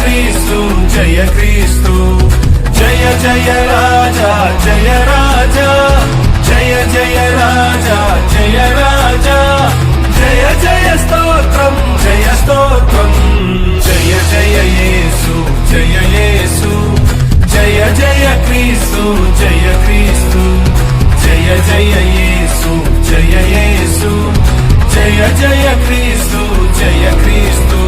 క్రీస్తు జయ క్రీస్తు జయ జయ రాజా జయ రాజా జయ జయ రాజా జయ రాజా జయ జయ స్తోత్రం జయ స్తోత్రం జయ జయ యేసు జయ యేసు జయ జయ క్రీస్తు జయ క్రీస్తు జయ జయ యేసు జయ యేసు జయ జయ క్రీస్తు జయ క్రీస్తు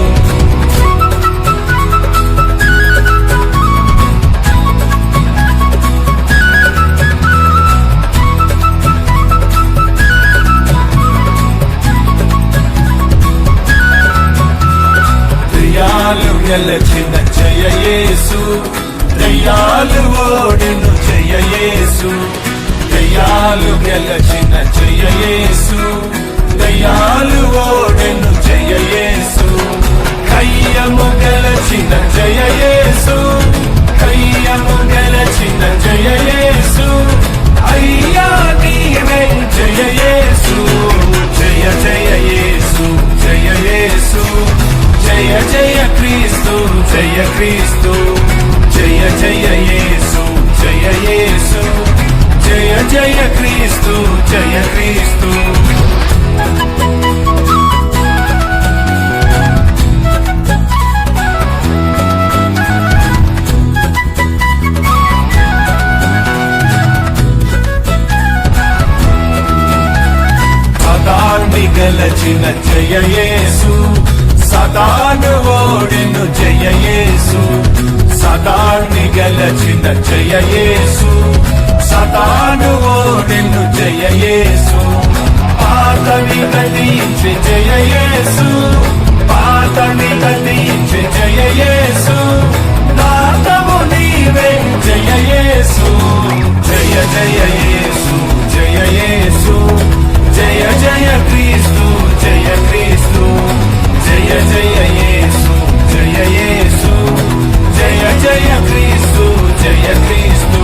దయ్యాలు గెలచిన జయ యేసు దయ్యాలు ఓడిను జయ యేసు దయ్యాలు గెలచిన జయ యేసు దయ్యాలు ఓడిను జయ యేసు కయ్యము గెలచిన జయ యేసు కయ్యము గెలచిన జయ యేసు అయ్యా నీవే జయ యేసు జయ జయ యేసు జయ యేసు జయ జయ క్రీస్తు జయ క్రీస్తు జయ జయ యేసు జయ యేసు జయ జయ క్రీస్తు జయ క్రీస్తు సదాన్ని గెలచిన జయ యేసు సదాను ఓడిను జయ యేసు సదాన్ని గెలచిన జయ యేసు సదాను ఓడిను జయ యేసు పాతని గతించి జయ యేసు పాతని గతించి జయ యేసు నాతము నీవే జయ యేసు జయ జయ యేసు జయ యేసు జయ జయ క్రీస్తు జయ క్రీస్తు జయ జయ యేసు జయ యేసు జయ జయ క్రీస్తు జయ క్రీస్తు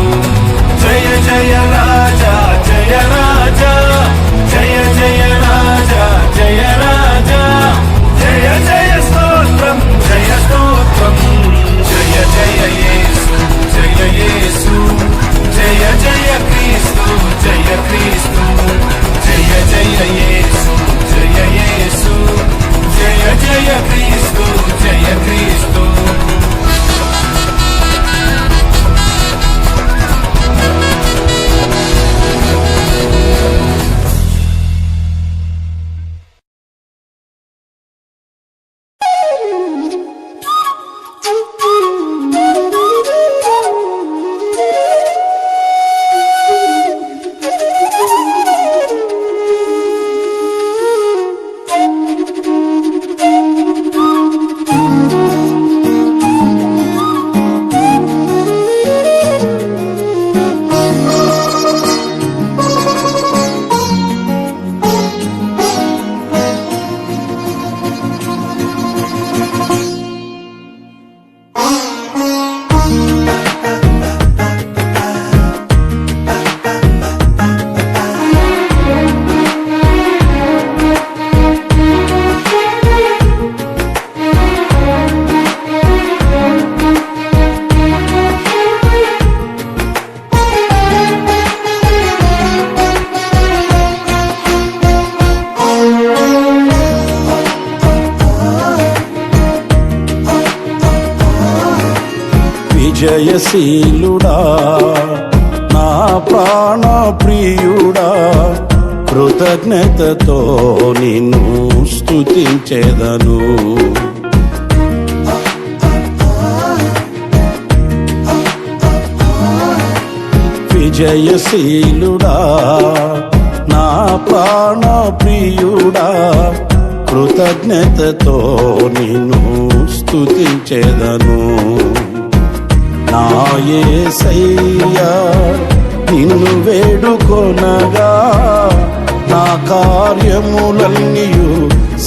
జయ జయ రాజా జయ రాజా జయ జయ రాజా జయ రాజా జయ జయ స్తోత్రం జయ స్తోత్రం జయ జయ యేసు జయ యేసు జయ జయ క్రీస్తు జయ క్రీస్తు జయ జయ యేసు జయ యేసు జయ జయ క్రీస్తు జయ క్రీస్తు జయశీలుడా నా ప్రాణ ప్రియుడా కృతజ్ఞతతో నిన్ను స్తుతించెదను విజయశీలుడా నా ప్రాణ ప్రియుడా కృతజ్ఞతతో నిన్ను స్తుతించెదను నా యేసయ్యా నిన్ను వేడుకొనగా నా కార్యములన్నీయు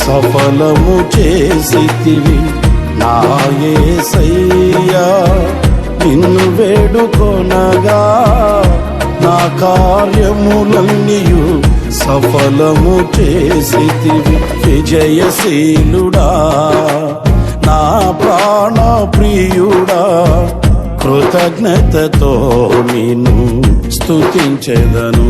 సఫలము చేసితివి నా యేసయ్యా నిన్ను వేడుకొనగా నా కార్యములన్నీయు సఫలము చేసితివి విజయశీలుడా నా ప్రాణ ప్రియుడా కృతజ్ఞతతో నిన్ను స్తుతించెదను.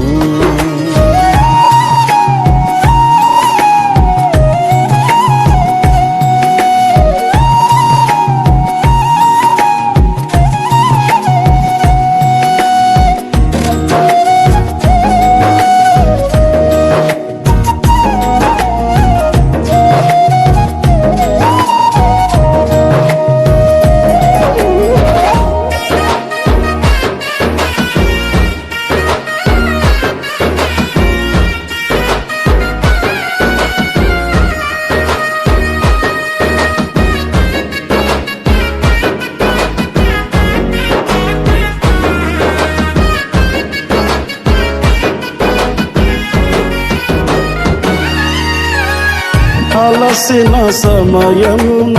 అలసిన సమయమున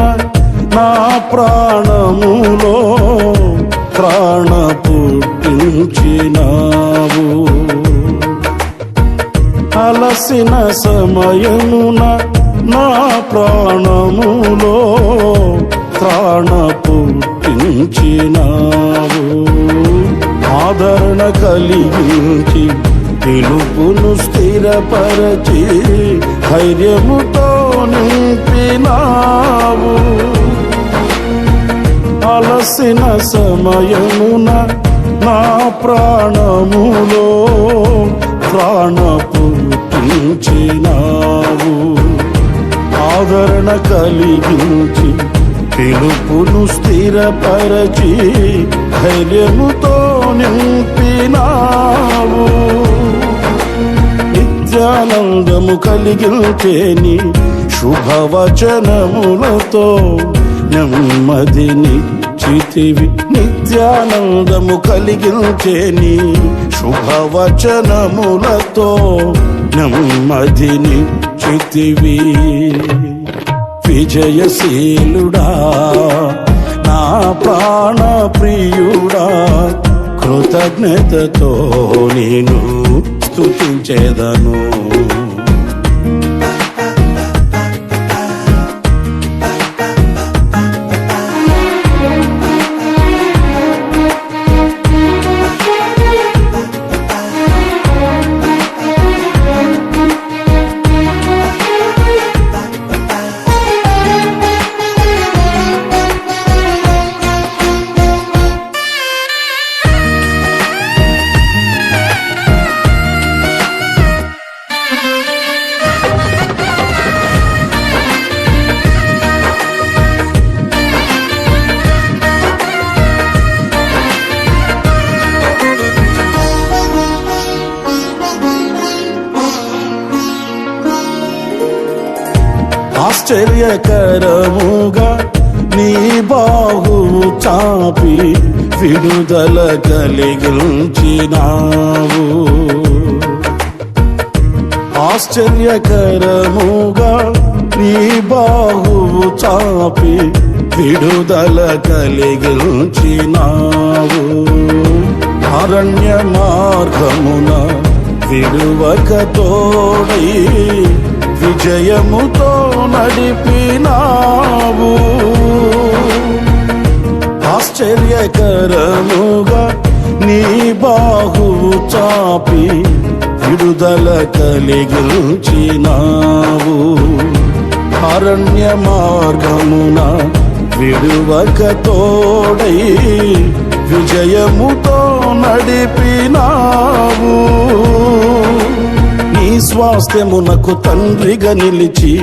నా ప్రాణములో ప్రాణ పుట్టించినావు. అలసిన సమయమున నా ప్రాణములో ప్రాణ పుట్టించినావు. ఆదరణ కలిగించి పిలుపును స్థిరపరచి ధైర్యముతో నింపినావు. అలసిన సమయమున నా ప్రాణములో ప్రాణ పుట్టించినావు. ఆదరణ కలిగించి పిలుపును స్థిరపరచి ధైర్యముతో నింపినావు. నిత్యానందము కలిగించేని శుభవచనములతో నెమ్మదినిచ్చితివి. నిత్యానందము కలిగించేని శుభవచనములతో నెమ్మదినిచ్చితివి. విజయశీలుడా నా ప్రాణ ప్రియుడా కృతజ్ఞతతో నేను స్తుతించెదను. ఆశ్చర్యకరముగా నీ బాహువు చాపి విడుదల కలిగించినావు. ఆశ్చర్యకరముగా నీ బాహువు చాపి విడుదల కలిగించినావు. అరణ్య మార్గమున విడువక తోడై విజయముతో నడిపినావు. ఆశ్చర్యకరముగా నీ బాహువు చాపి విడుదల కలిగించినావు. అరణ్య మార్గమున విడువక తోడై విజయముతో నడిపినావు. నీ స్వాస్థ్యమునకు తండ్రిగా నిలిచి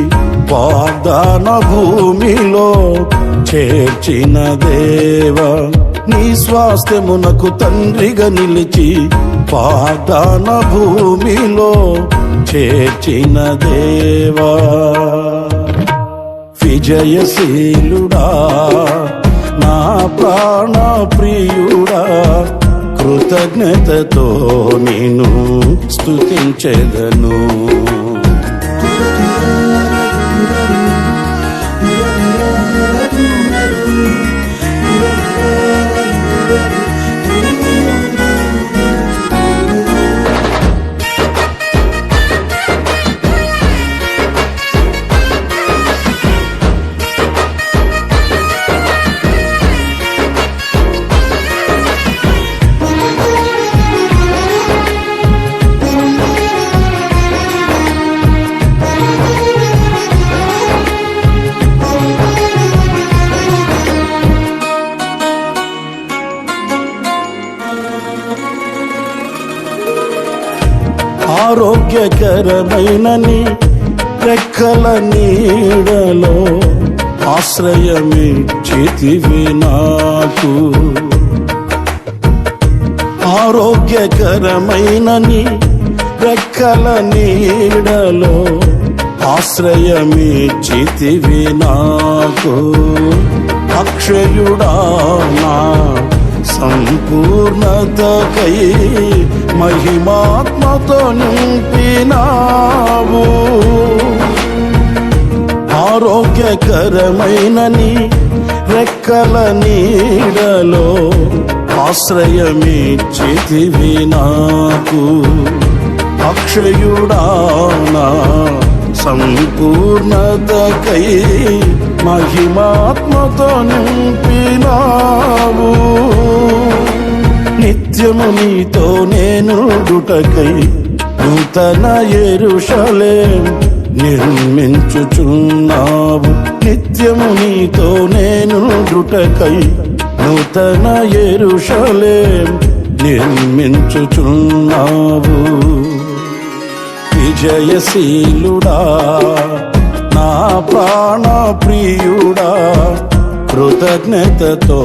వాగ్దాన భూమిలో చేర్చిన దేవా. నీ స్వాస్థ్యమునకు తండ్రిగా నిలిచి వాగ్దాన భూమిలో చేర్చిన దేవా. విజయశీలుడా నా ప్రాణ ప్రియుడా కృతజ్ఞతతో నేను స్తుతించెదను. ఆరోగ్యకరమైన నీ రెక్కల నీడలో ఆశ్రయమిచ్చితివి నాకు. ఆరోగ్యకరమైన నీ రెక్కల నీడలో ఆశ్రయమిచ్చితివి నాకు. అక్షయుడా నా సంపూర్ణతకై మహిమాత్మతో నింపినావు. ఆరోగ్యకరమైన నీ రెక్కల నీడలో ఆశ్రయమిచ్చితివి నాకు. అక్షయుడా నా సంపూర్ణతకై మహిమాత్మతో నింపినావు. నిత్యము నీతో నేనుండుటకై నూతన యెరూషలేము నిర్మించుచున్నావు. నిత్యము నీతో నేనుండుటకై నూతన యెరూషలేము నిర్మించుచున్నావు. విజయశీలుడా నా ప్రాణ ప్రియుడా, కృతజ్ఞతతో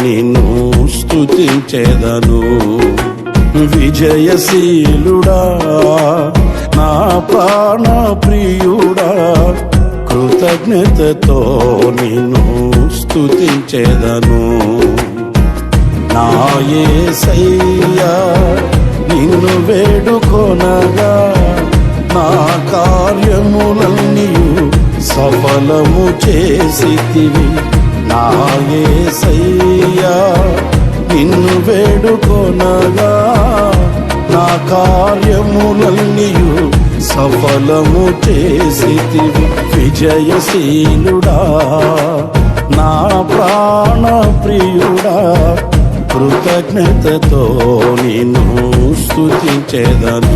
నిన్ను స్తుతించెదను. విజయశీలుడా నా ప్రాణ ప్రియుడా, కృతజ్ఞతతో నిన్ను స్తుతించెదను. నా యేసయ్యా నిన్ను వేడుకొనగా నా కార్యములన్నీ సఫలము చేసితివి. నా యేసయ్యా నిన్ను వేడుకొనగా నా కార్యములన్నీ సఫలము చేసితివి. విజయశీలుడా నా ప్రాణ ప్రియుడా, కృతజ్ఞతతో నిన్ను స్తుతించెదను.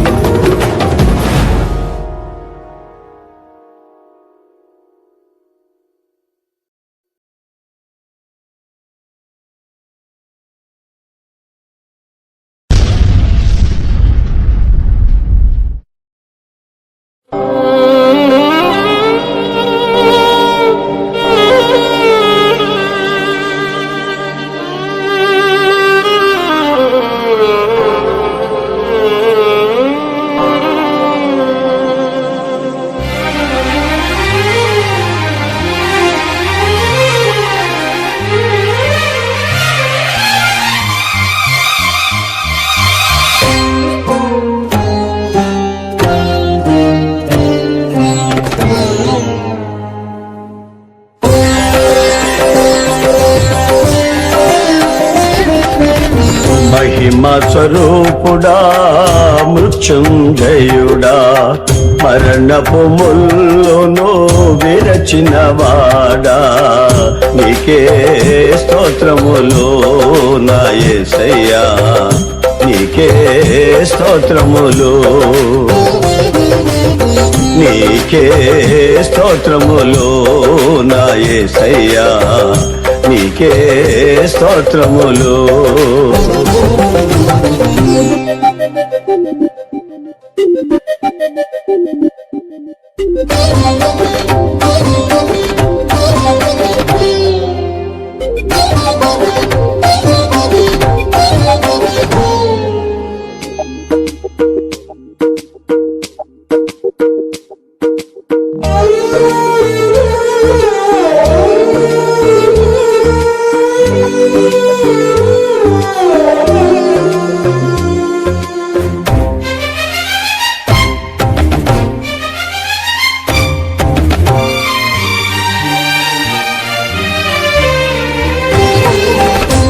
మహిమ స్వరూపుడా, మృత్యుంజయుడా, మరణపు ముల్లును విరచినవాడా, నీకే స్తోత్రములు నా యేసయ్యా, నీకే స్తోత్రములు, నీకే స్తోత్రములు నా యేసయ్యా, నీకే స్తోత్రములు.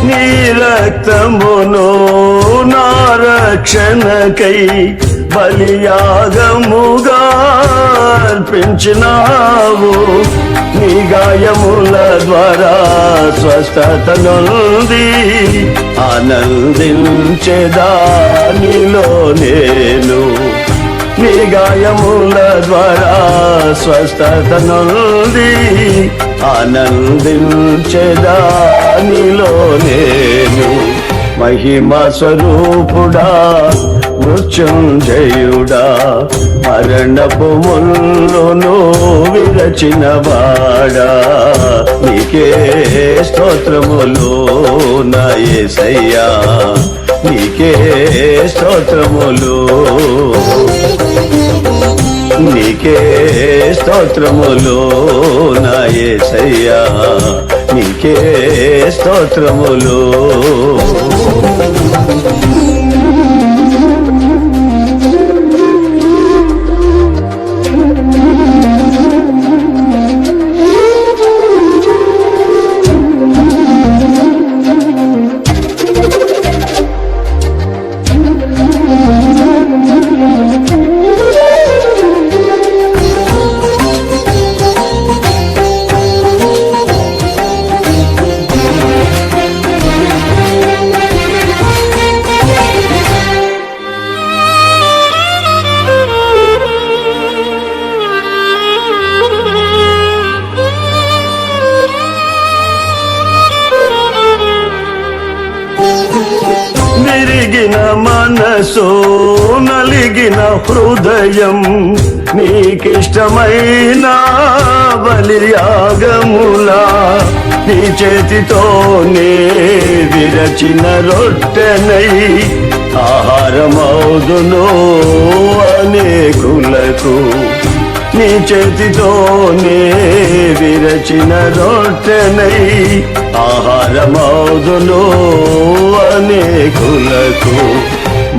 నీ రక్తమును నా రక్షణకై బలియాగముగా అర్పించినావు. నీ గాయముల ద్వారా స్వస్థత నొంది ఆనందించేదా నీలో నేను. నీ గాయముల ద్వారా స్వస్థత నొంది ఆనందించేదా నీలో నేను. మహిమ స్వరూపుడా, మృత్యుంజయుడా మరణపు ముళ్ళును విరచిన వాడా నీకే స్తోత్రములు నా యేసయ్యా నీకే స్తోత్రములు నీకే స్తోత్రములు నా యేసయ్యా నీకే స్తోత్రములు విరిగిన మనసు నలిగిన హృదయం నీకిష్టమైన బలియాగములా నీ చేతితోనే విరచిన రొట్టెనై ఆహారమౌదును అనేకులకు నీ చేతితోనే విరచిన రొట్టెనై ఆహారమౌదును అనేకులకు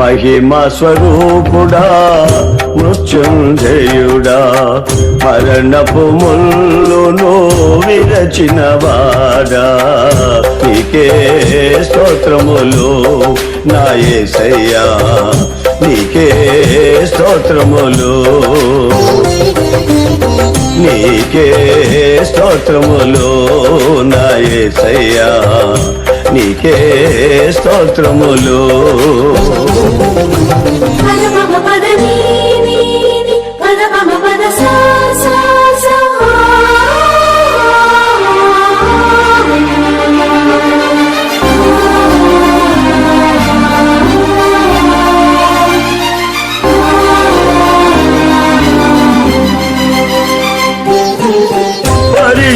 మహిమా స్వరూపుడా మృత్యుంజయుడా మరణపు ముళ్ళును విరచిన వాడా నీకే స్తోత్రములు నా యేసయ్యా నీకే స్తోత్రములు నీకే స్తోత్రములు నా యేసయ్యా నీకే స్తోత్రములు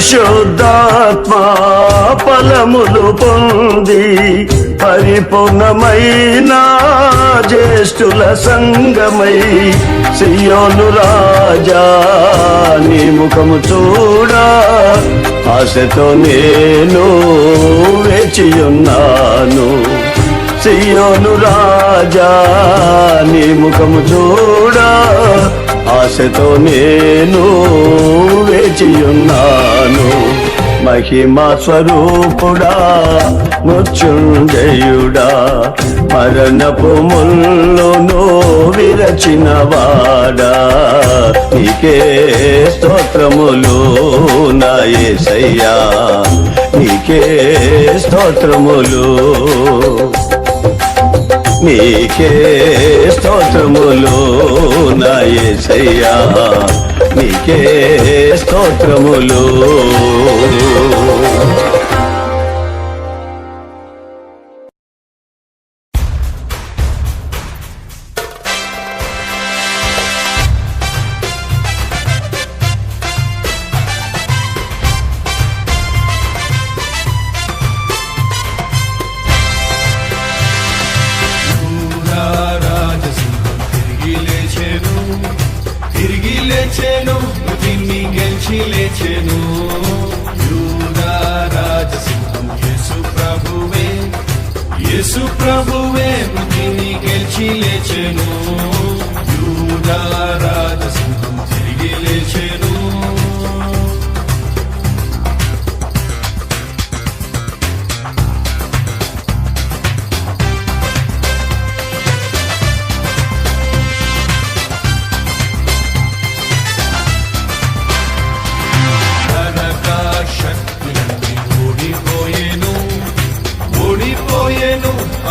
పరిశుద్ధాత్మా ఫలములు పొంది పరిపూర్ణమైన జ్యేష్ఠుల సంగమై సియోను రాజా నీ ముఖము చూడా ఆశతో నేను వేచియున్నాను సియోను రాజా నీ ముఖము చూడా ఆశతో నేను వేచియున్నాను మహిమా స్వరూపుడా మృత్యుంజయుడా మరణపు ముళ్ళును విరచిన వాడా నీకే స్తోత్రములు నా యేసయ్యా నీకే స్తోత్రములు నీకే స్తోత్రములు నా యేసయ్యా నీకే స్తోత్రములు లేచెను మృతిని గెలిచి లేచెను యూదా రాజసింహం యేసు ప్రభువే మృతిని గెలిచి లేచెను యూదా రాజసింహం తిరిగి లేచెను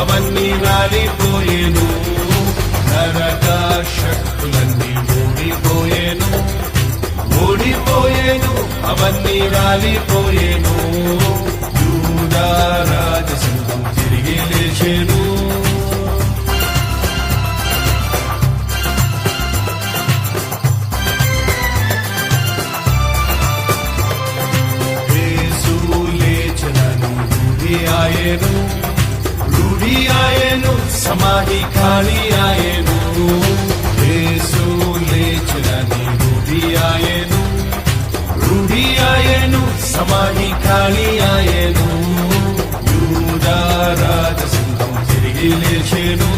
అవన్నీ రాలిపోయేను నరక శక్తులన్నీ ఓడిపోయేను అవన్నీ రాలిపోయేను యూదా రాజసింహం తిరిగి లేచెను సమాధి ఖాళీ ఆయను. యేసు లేచినని రూఢి ఆయను, సమాధి ఖాళీ ఆయను. యూదా రాజసింహం తిరిగి లేచెను.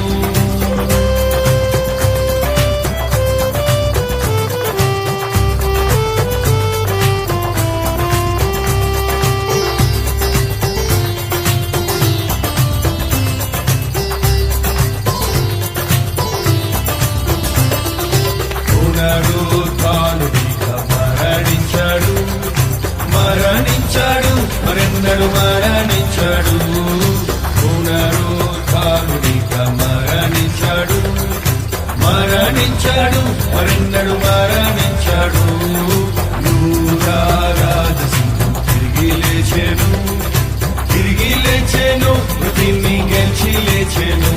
మరణించాడు, మరెన్నడు మరణించాడు. పునరుత్థానుడిగా మరణించాడు, మరెన్నడు మరణించాడు. యూదా రాజసింహం తిరిగి లేచెను, మృతిని గెలిచి లేచెను.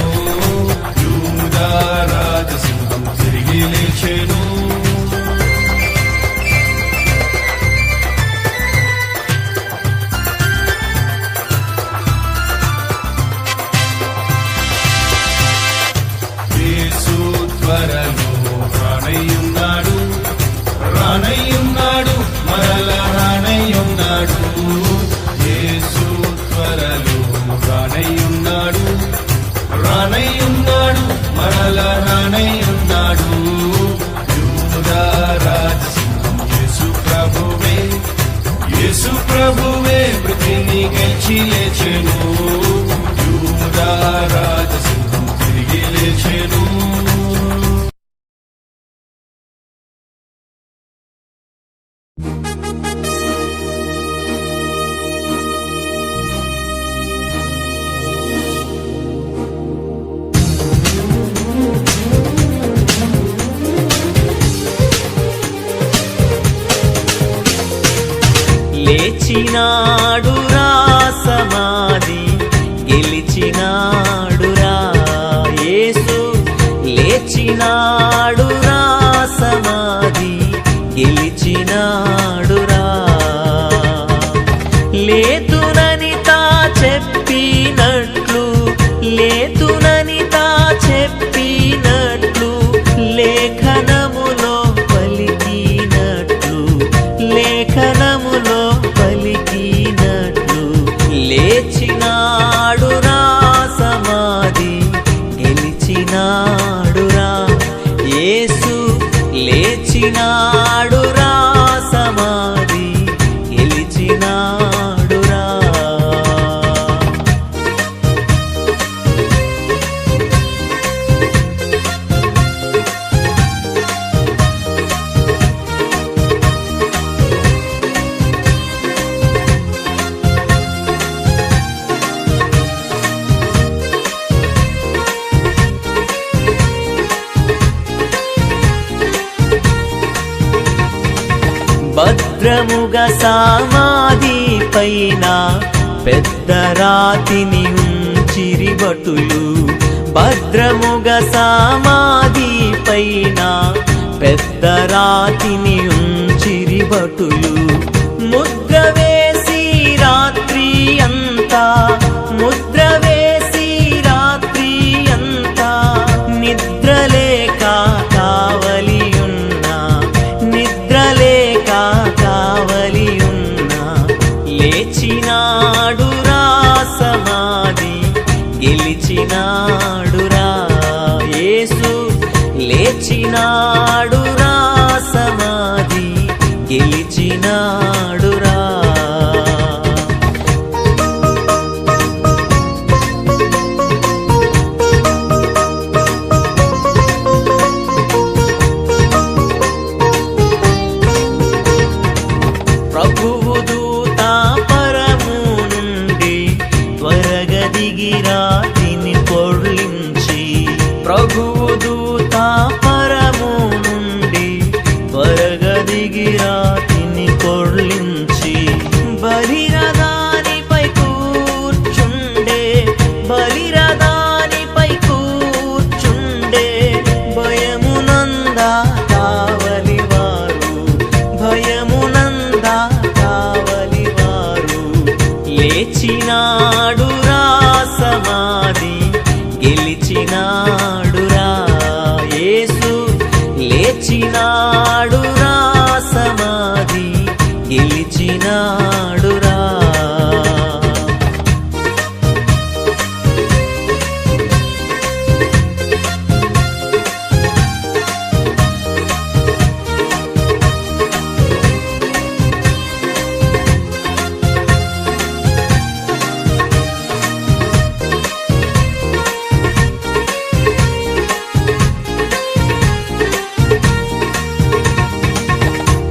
యూదా రాజసింహం తిరిగి లేచెను. త్వరలో రానయ్యున్నాడు, మరల రానయ్యున్నాడు. యేసు త్వరలో రానయ్యున్నాడు, మరల రానయ్యున్నాడు. యూదా రాజసింహం యేసు ప్రభువే మృతిని గెలిచి లేచెను. యూదా రాజసింహం తిరిగి లేచెను. లేచినాడురా సమాధి గెలిచినాడురా యేసు. లేచినాడురా సమాధి గెలిచినాడురా. లేతునని తా చెప్పినట్లు, లేతునని తా చెప్పినట్లు, లేఖనములో పలికినట్లు, లేఖనములో పలికినట్లు. లేచినాడురా సమాధి గెలిచినాడురా యేసు. లేచినాడురా సమాధి గెలిచినాడురా. భద్రముగా సమాధి పైన పెద్ద రాతిని ఉంచిరి భటులు. భద్రముగా సమాధి పైన పెద్ద రాతిని ఉంచిరి భటులు. ముద్ర వేసి రాత్రి అంతా, ముద్ర వేసి రాత్రి అంతా, నిద్రలేక కావలి ఉన్నా, నిద్రలేక కావలి ఉన్నా. లేచినాడురా సమాధి గెలిచినాడురా యేసు. లేచినాడురా సమాధి గెలిచినాడురా. ప్రభువు దూత పరము నుండి త్వరగా దిగి రాతిని పొర్లించి, ప్రభువు దూత పరము నుండి త్వరగా దిగి రాతిని పొర్లించి, బలిరదానిపై కూర్చుండే, బలిరదానిపై కూర్చుండే. భయమునందా కావలివారు, భయమునందా కావలివారు. లేచినాడురా సమాధి గెలిచిన లేచినాడురా యేసు లేచినాడురా సమాధి గెలిచినాడురా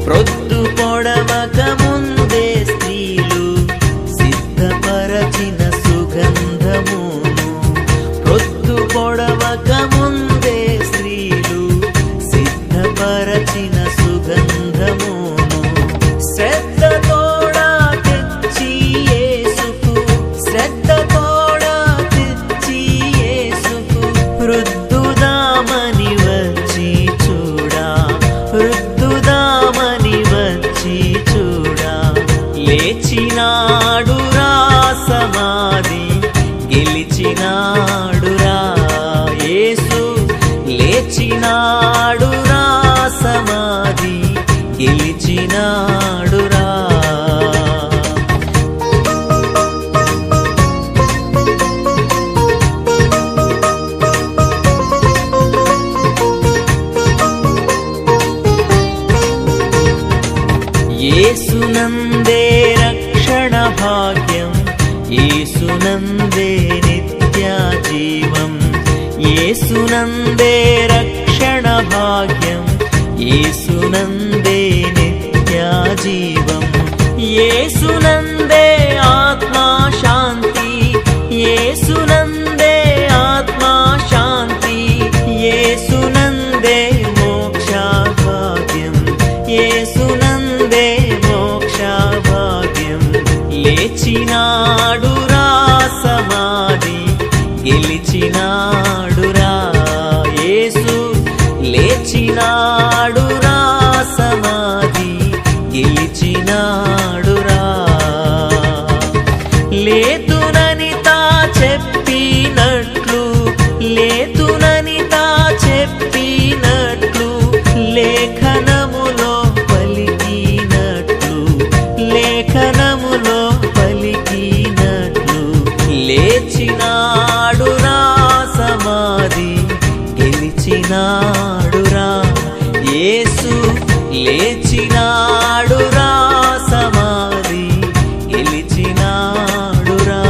ప్రొద్దు పొడవక ముందే స్త్రీలు సిద్ధపరచిన సుగంధమును ప్రొద్దు పొడవక ముందే స్త్రీలు సిద్ధపరచిన సుగంధమును శ్రద్ధతోడా తెచ్చి యేసుకు శ్రద్ధతోడా తెచ్చి యేసుకు రుద్దుదామని వచ్చి చూడా రుద్దుదామని వచ్చి చూడా లేచినాడురా సమాధి గెలిచినాడురా యేసు లేచినాడురా సమాధి గెలిచినాడురా యేసునందే రక్షణ భాగ్యం యేసునందే నిత్య జీవం యేసునందే రక్షణ భాగ్యం యేసునందే నిత్య జీవం యేసునందే ఆత్మా శాంతి యేసునందే ఆత్మా శాంతి యేసునందే మోక్ష భాగ్యం యేసునందే మోక్ష భాగ్యం లేచినాడురా సమాధి గెలిచినాడురా యేసు లేచినాడురా సమాధి గెలిచినాడురా లేతునని తా చెప్పినట్లు లేతునని తా చెప్పినట్లు లేఖనములో పలికినట్లు లేఖనములో పలికినట్లు లేచినాడురా సమాధి గెలిచినాడురా యేసు లేచినాడురా సమాధి గెలిచినాడురా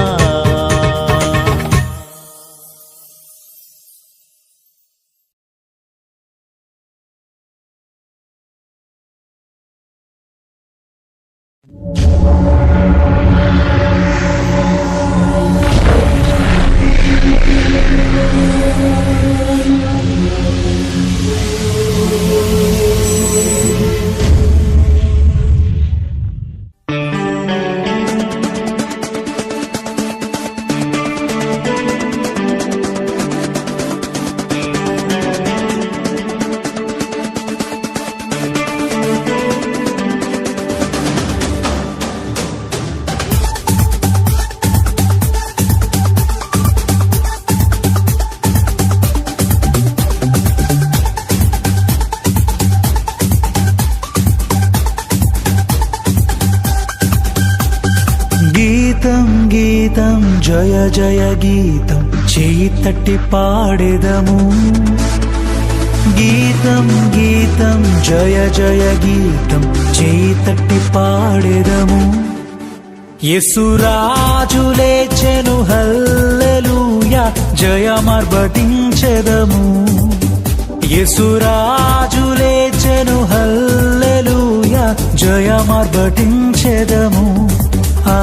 గీతం గీతం జయ జయ గీతం చేయి తట్టి పాడెదము గీతం గీతం జయ జయ గీతం చేయి తట్టి పాడెదము యేసురాజు లేచెను హల్లెలూయా జయమర్భటించెదము యేసురాజు లేచెను హల్లెలూయా జయమర్భటించెదము ఆ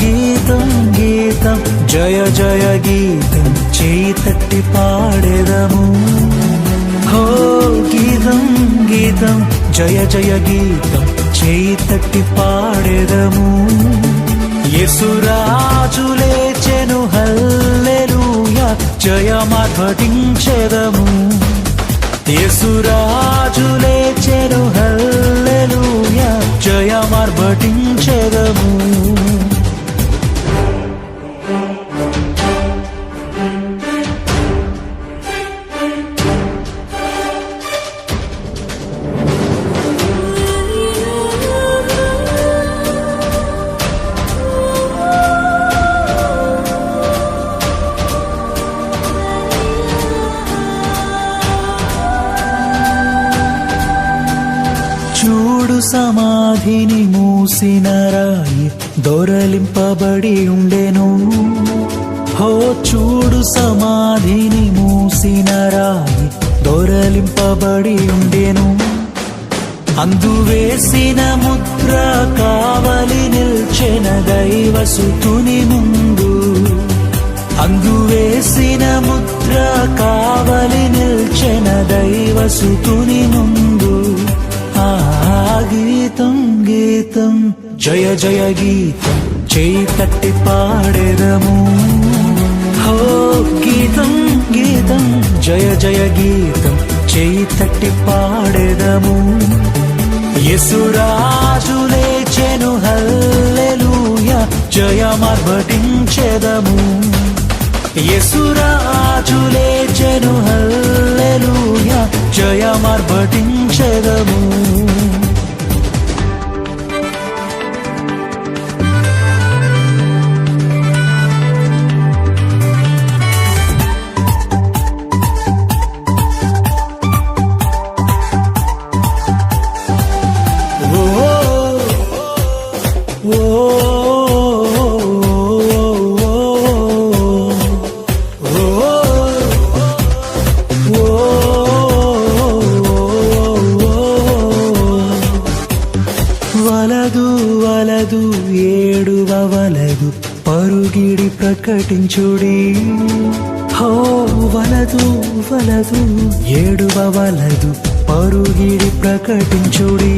గీతం గీతం జయ జయ గీతం చేయి తట్టి పాడెదము హో గీతం గీతం జయ జయ గీతం చేయి తట్టి పాడెదము యేసురాజు లేచెను హల్లెలూయా జయమర్భటించెదము యేసురాజు లేచెను హల్లెలూయా జయమర్భటించెదము సమాధిని మూసిన రాయి దొరలింపబడి ఉండెను. హో చూడు సమాధిని మూసిన రాయి దొరలింపబడి ఉండెను. అందువేసిన ముద్ర కావలి నిల్చెన దైవసుతుని ముందు. అందువేసిన ముద్ర కావలి నిల్చెన దైవసుతుని ముందు. ఆ గీతం గీతం జయ జయ గీతం చేయి తట్టి పాడెదము. హో గీతం గీతం జయ జయ గీతం చేయి తట్టి పాడెదము. యేసురాజు లేచెను హల్లెలూయా జయమర్భటించెదము. యేసురాజు లేచెను హల్లెలూయా జయమర్భటించెదము. వలదు వలదు ఏడువవలదు పరుగిడి ప్రకటించుడి. హో వలదు వలదు ఏడువవలదు పరుగిడి ప్రకటించుడి.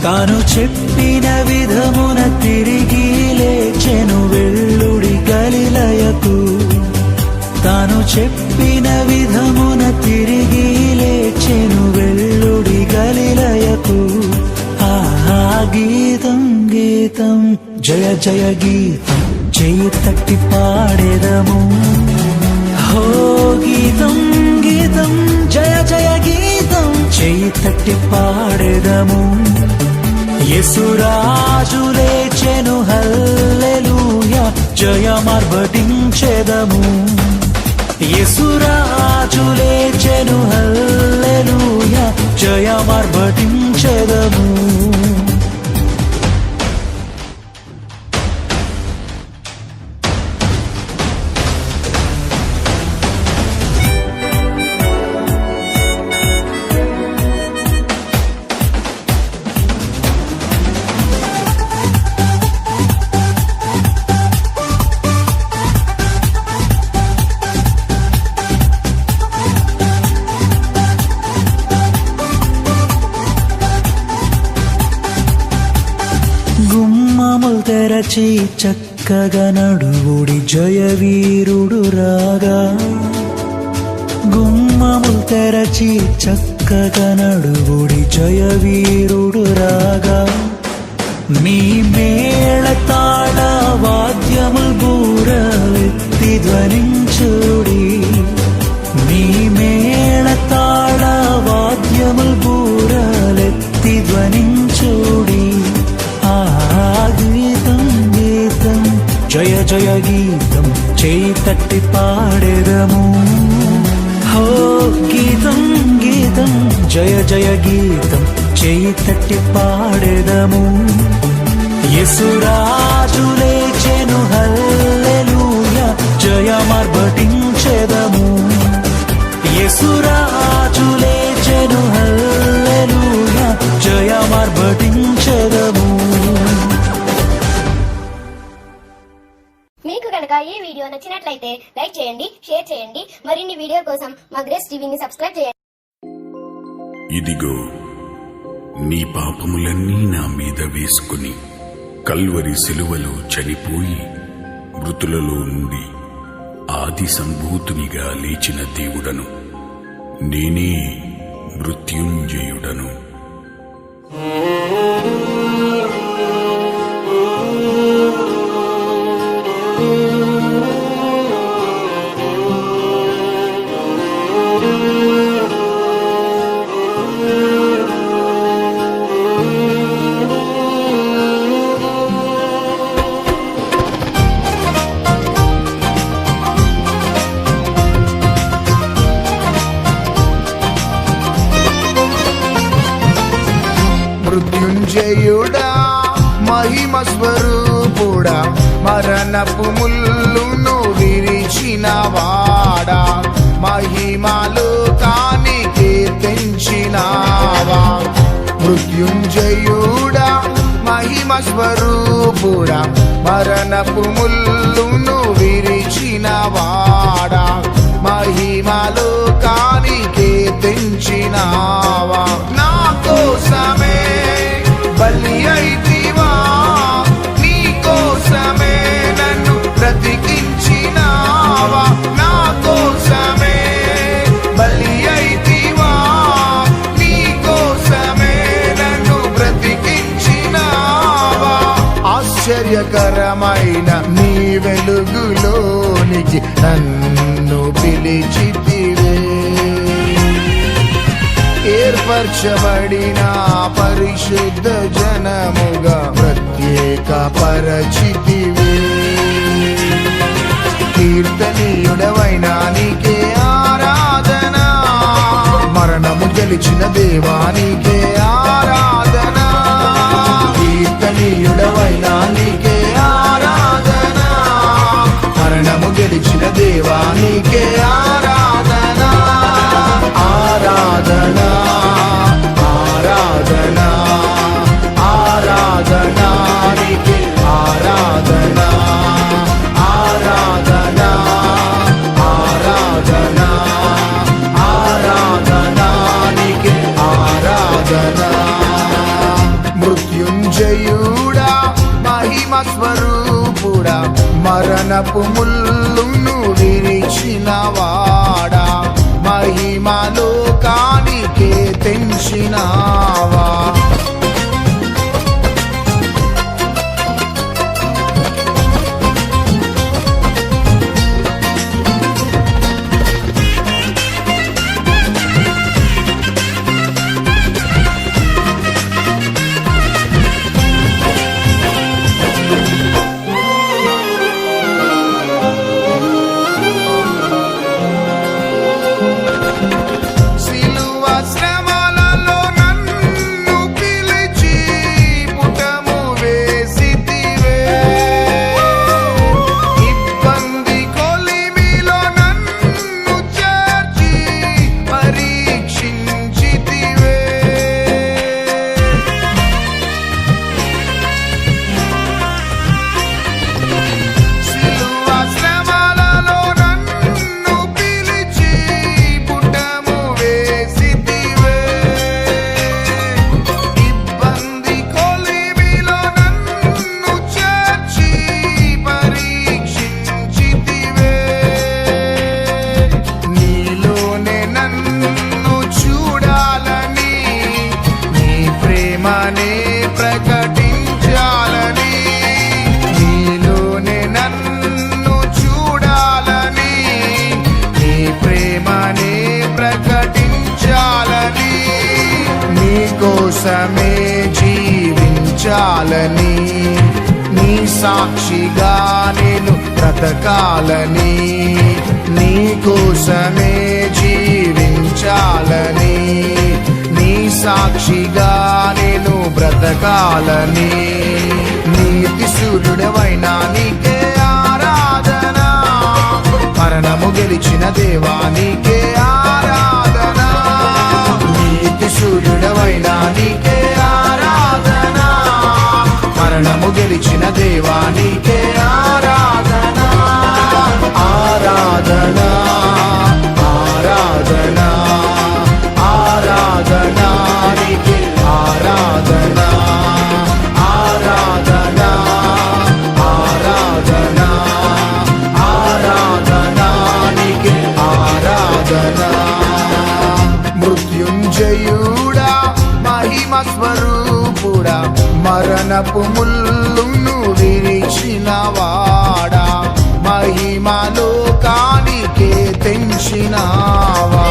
తాను చెప్పిన విధమున తిరిగి లేచెను వెళ్ళుడి గలిలయకు. తాను చెప్పిన విధమున తిరిగి లేచెను వెళ్ళుడి గలిలయకు. ఆ గీతం గీతం జయ జయ గీతం చేయి తట్టి పాడెదము. హో గీతం గీతం జయ జయ గీతం చేయి తట్టి పాడెదము. యేసురాజు లేచెను హల్లెలూయా జయమర్భటించెదము. యేసురాజు లేచెను హల్లెలూయా జయమర్భటించెదము. గుమ్మములు తెరచి చక్కగా నడువుడి జయవీరుడు రాగా. గుమ్మములు తెరచి చక్కగా నడువుడి జయవీరుడు రాగా. మీ మేళ తాళ వాద్యముల్ బూరలెత్తి ధ్వనించుడి. మీ మేళ తాళ వాద్యముల్ బూరలెత్తి ధ్వనించుడి. ఆ గీతం గీతం జయ జయ గీతం చేయి తట్టి పాడెదము. హో గీతం గీతం జయ జయ గీతం చేయి తట్టి పాడెదము. యేసురాజు లేచెను హల్లెలూయా జయమర్భటించెదము. యేసురాజు లేచెను హల్లెలూయా జయమర్భటించెదము. మీకు కనుక ఈ వీడియో నచ్చినట్లయితే లైక్ చేయండి, షేర్ చేయండి. మరిన్ని వీడియో కోసం మా గ్రేస్ టీవీని సబ్స్క్రైబ్ చేయండి. ఇదిగో నీ పాపములన్నీ నా మీద వేసుకుని కల్వరి సిలువలో చనిపోయి మృతులలో నుండి ఆది సంభూతునిగా లేచిన దేవుడను. నేనే మృత్యుంజయుడను. మృత్యుంజయుడా మహిమ స్వరూపుడా మరణపు ముల్లును విరిచిన వాడా మహిమలు కానికి తెంచినావా మృత్యుంజయుడా మహిమ స్వరూపుడా మరణపు ముల్లును విరిచిన వాడా మహిమలు కానికి తెంచినావా నా కోసమే బలి అయితివా నీ కోసమే నన్ను బ్రతికించినావా నా కోసమే బలి అయితివా నీ కోసమే నన్ను బ్రతికించినావా ఆశ్చర్యకరమైన నీ వెలుగులోనికి నన్ను పిలిచితివే ఏర్పరచబడిన పరిశుద్ధ జనముగా ప్రత్యేక పరచితివే కీర్తనీయుడవైన నీకే ఆరాధన మరణము గెలిచిన దేవానికే ఆరాధన కీర్తనీయుడవైన నీకే ఆరాధన మరణము గెలిచిన దేవానికే ఆరాధన ఆరాధన ఆరాధన ఆరాధన నీకే ఆరాధన ఆరాధన ఆరాధన ఆరాధన నీకే ఆరాధన మృత్యుంజయుడా మహిమ స్వరూపుడా మరణపు ముల్లును విరిచిన వాడా మహిమలో కానికే తెంచినావా ప్రకటించాలని నీలోనే నన్ను చూడాలని నీ ప్రేమనే ప్రకటించాలని నీ కోసమే జీవించాలని నీ సాక్షిగా నేను బ్రతకాలని నీ కోసమే జీవించాలని నీ సాక్షిగా నేను బ్రతకాలని నీతి సూర్యుడవైన నీకే ఆరాధన మరణము గెలిచిన దేవా నీకే ఆరాధన నీతి సూర్యుడవైన నీకే ఆరాధన మరణము గెలిచిన దేవా నీకే ఆరాధన ఆరాధన ఆరాధన ఆరాధన నీకే ఆరాధన ఆరాధన ఆరాధన ఆరాధన నీకే ఆరాధన మృత్యుంజయుడా మహిమ స్వరూపుడా మరణపు ముల్లును విరిచిన వాడా మహిమలో కానికే తెంచినావా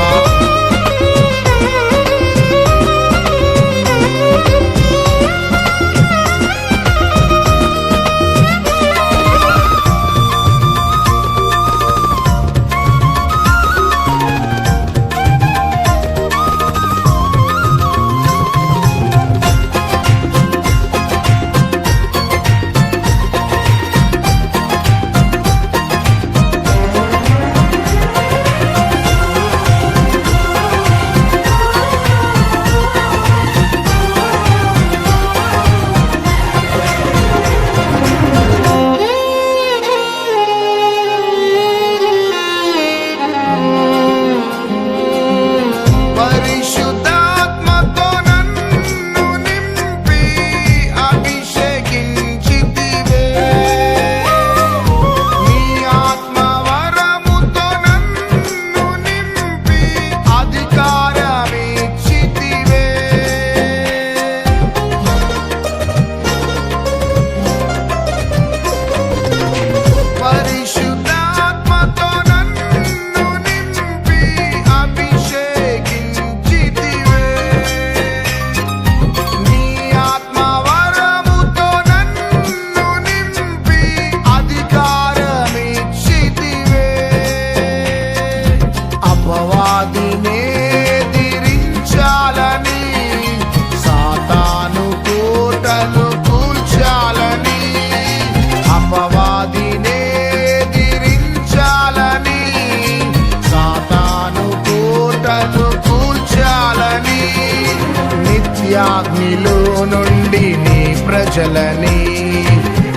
నిత్యాగ్నిలో నుండి నీ ప్రజలని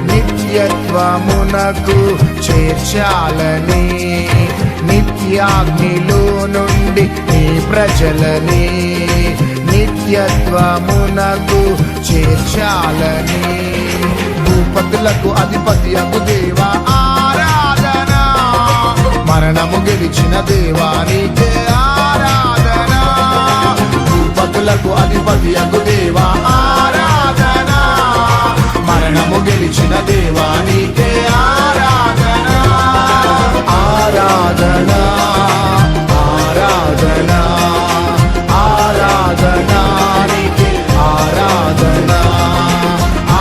నిత్యత్వమునకు చేర్చాలని, నిత్యాగ్నిలో నుండి నీ ప్రజలని నిత్యత్వమునకు చేర్చాలని. భూపతులకు అధిపతి అగు దేవా ఆరాధన, మరణము గెలిచిన దేవా నీకే ఆరాధన. భూపతులకు అధిపతి అగు దేవా ఆరాధన, మరణము గెలిచిన దేవా నీకే ఆరాధన. ఆరాధన ఆరాధన ఆరాధన నీకే ఆరాధన.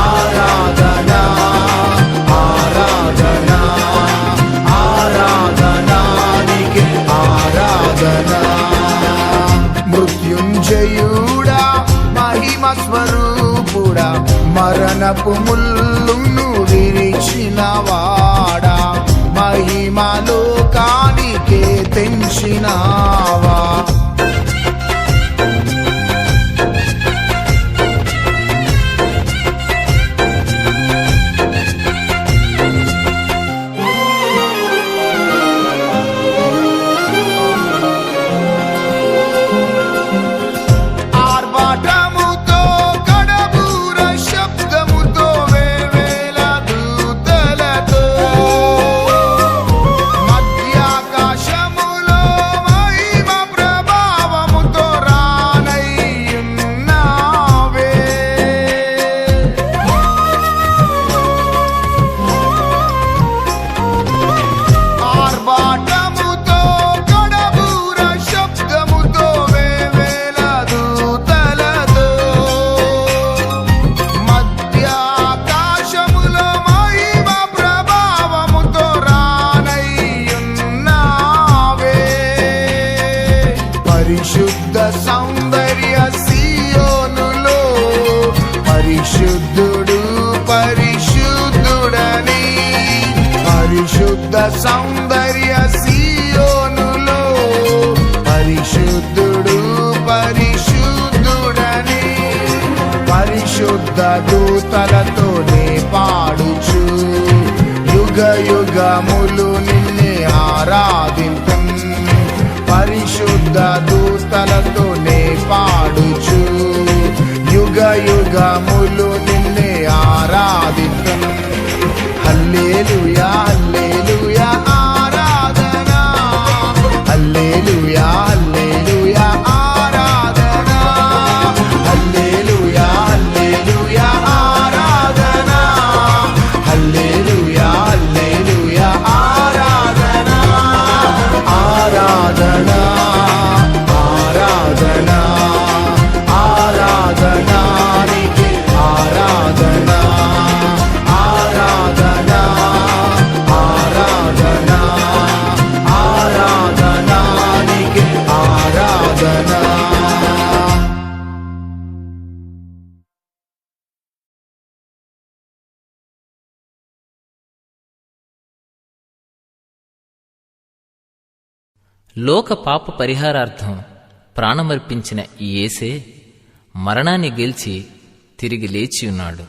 ఆరాధన ఆరాధన ఆరాధన నీకే ఆరాధన. మృత్యుంజయుడా మహిమ స్వరూపుడా, మరణపు ముల్లును విరిచిన వాడా, మహిమ లోకానికే తెంచినావా. ఆర్భాటముతో కడబూర శబ్దముతో వేవేల దూతలతో మధ్యాకాశములో మహిమ ప్రభావముతో రానయ్యున్నావే. ఆర్భాటముతో కడబూర శబ్దముతో వేవేల దూతలతో మధ్యాకాశములో మహిమ ప్రభావముతో రానయ్యున్నావే. పరిశుద్ధ సౌందర్య సీయోనులో పరిశుద్ధుడు పరిశుద్ధుడని, పరిశుద్ధ సౌందర్య సీయోనులో పరిశుద్ధుడు పరిశుద్ధుడని, పరిశుద్ధ దూతలతోనే పాడుచు యుగ యుగములు నిన్నే ఆరాధింతుం. పరిశుద్ధ దూతలతోనే పాడుచు యుగ యుగములు నిన్నే ఆరాధింతుం. హల్లెలూయా హల్లెలూయా ఆరాధన, హల్లెలూయా హల్లెలూయా ఆరాధన, హల్లెలూయా హల్లెలూయా ఆరాధన, హల్లెలూయా హల్లెలూయా ఆరాధన. ఆరాధన ఆరాధన ఆరాధన నీకే ఆరాధన. ఆరాధన ఆరాధన ఆరాధన నీకే ఆరాధన. లోక పాప పరిహారార్థం ప్రాణమర్పించిన ఈ యేసే మరణాన్ని గెలిచి తిరిగి లేచి ఉన్నాడు.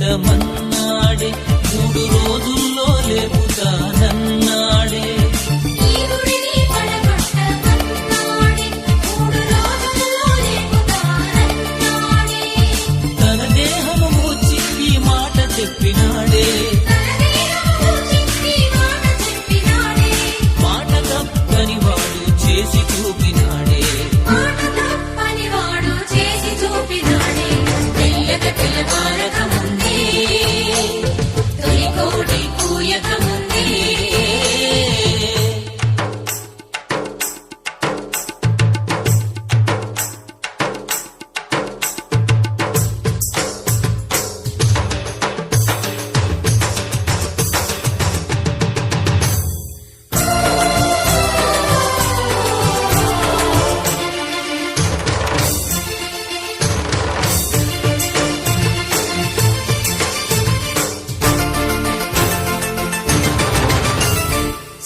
పెట్టమన్నాడే, 3 రోజుల్లో లేపుతానన్నాడే. ఈ గుడిని పడగొట్టమన్నాడే, 3 రోజుల్లో లేపుతానన్నాడే. తన దేహము మూచి ఈ మాట చెప్పినాడే, తన దేహము చెప్పి మాట చెప్పినాడే. మాట తప్పని వాడు చేసి చూపినాడే. మాట తప్పని వాడు చేసి చూపినాడే. తెల్లక తెల్లవారక ముందే, తొలి కోడి కూయక ముందే.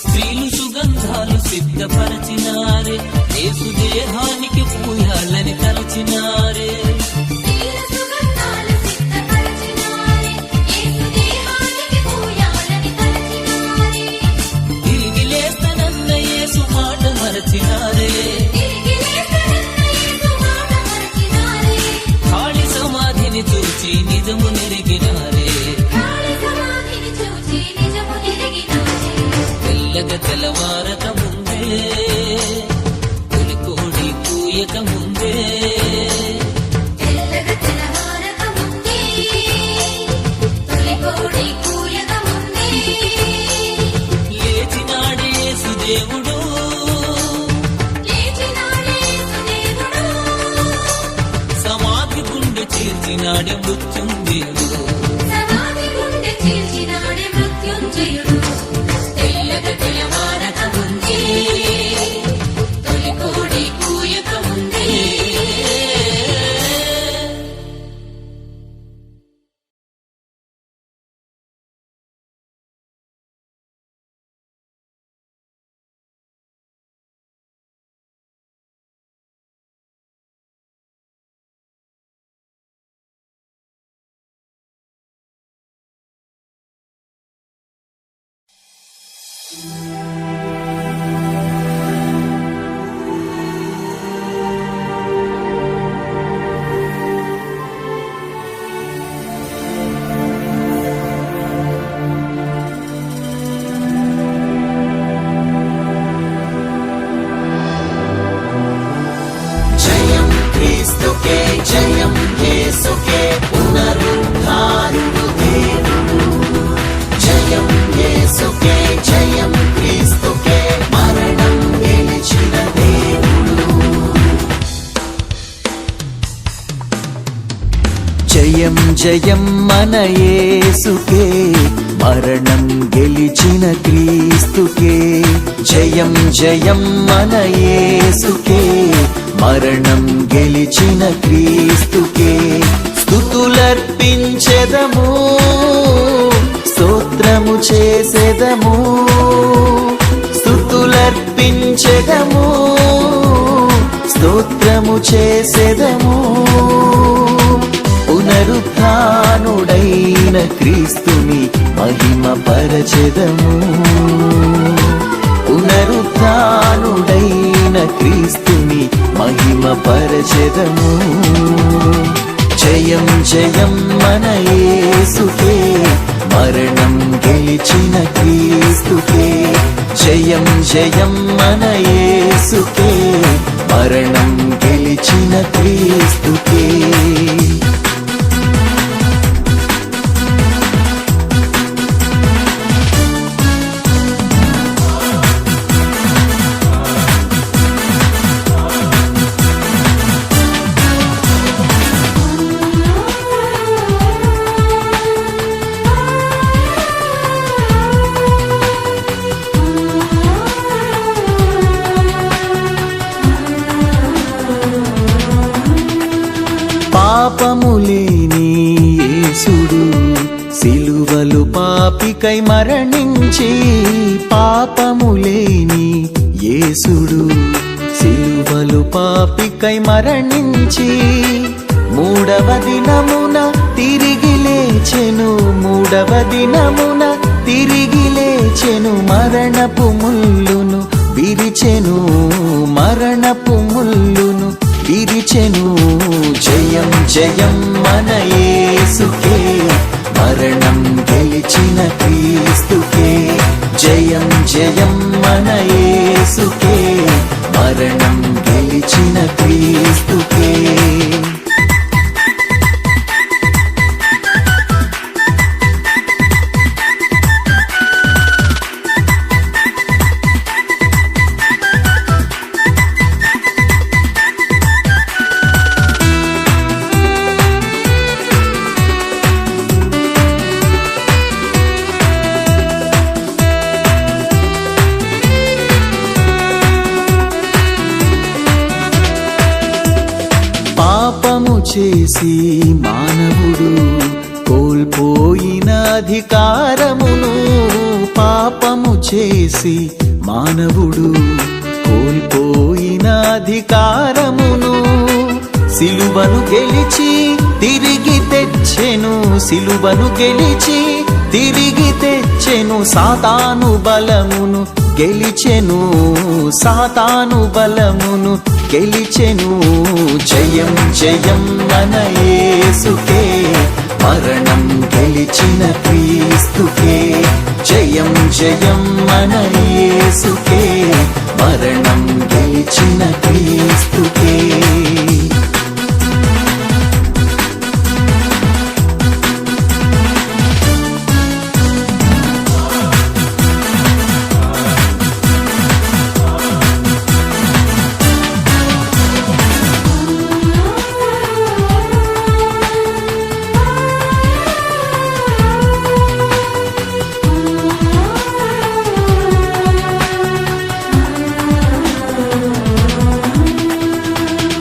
స్త్రీలు సుగంధాలు సిద్ధపరచినారే, యేసు దేహానికి పూయాలని తలచినారే. స్త్రీల సుగంధాలు సిద్ధపరచినారే, యేసు దేహానికి పూయాలని తలచినారే. తిరిగి లేస్తనన్న యేసు మాట మరచినారే. తిరిగి లేస్తానన్న యేసు మాట మరచినారే. ఖాళీ సమాధిని చూచి నిజము నెరిగినారే. ఖాళీ సమాధిని చూచి నిజము నెరిగినారే. తెల్లగ తెల్లవారక ముందే, తొలి కోడి కూయక ముందే. తెల్లగా తెల్లవారక ముందే, తొలి కోడి కూయక ముందే. లేచినాడే యేసు దేవుడు, లేచినాడే యేసు దేవుడు. సమాధి గుండె చేర్చినాడే మృత్యుంజయుడు. సమాధి గుండె చీల్చినాడే మృత్యుంజయుడు. తెల్లగా తెల్లవారక ముందే, తొలి కోడి కూయక ముందే. జయం క్రీస్తుకే జయం యేసుకే పునరుద్ధారుడు దేవుడు. జయం యేసుకే జయం క్రీస్తుకే మరణం గెలిచిన దేవుడు. జయం జయం మన యేసుకే మరణం గెలిచిన క్రీస్తుకే. జయం జయం మన యేసుకే మరణం గెలిచిన క్రీస్తుకే. స్తుతులర్పించెదము, స్తోత్రము చేసెదము. స్తుతులర్పించెదము, స్తోత్రము చేసెదము. పునరుత్థానుడైన క్రీస్తుని మహిమ పరచెదము. పునరుత్థానుడైన క్రీస్తుని మహిమ పరచెదము. జయం జయం మన యేసుకే మరణం గెలిచిన క్రీస్తుకే. జయం జయం మన యేసుకే మరణం గెలిచిన క్రీస్తుకే. పాపములేని యేసుడు సిలువలు పాపికై మరణించి. పాపములేని యేసుడు సిలువలు పాపికై మరణించి. మూడవ దినమున తిరిగి లేచి లేచెను మూడవ దినమున తిరిగి లేచెను మరణపు ముల్లును విరిచెను మరణపు ముల్లును విరిచెను జయం జయం మన యేసుకే మరణం గెలిచిన క్రీస్తుకే జయం జయం మన యేసుకే మరణం గెలిచిన క్రీస్తుకే పాపము చేసి మానవుడు కోల్పోయిన అధికారమును పాపము చేసి మానవుడు కోల్పోయిన అధికారమును సిలువను గెలిచి తిరిగి తెచ్చెను సిలువను గెలిచి తిరిగి తెచ్చెను సాతాను బలమును గెలిచెను సాతాను బలమును గెలిచెను జయం జయం మన యేసుకే మరణం గెలిచిన క్రీస్తుకే జయం జయం మన యేసుకే మరణం గెలిచిన క్రీస్తుకే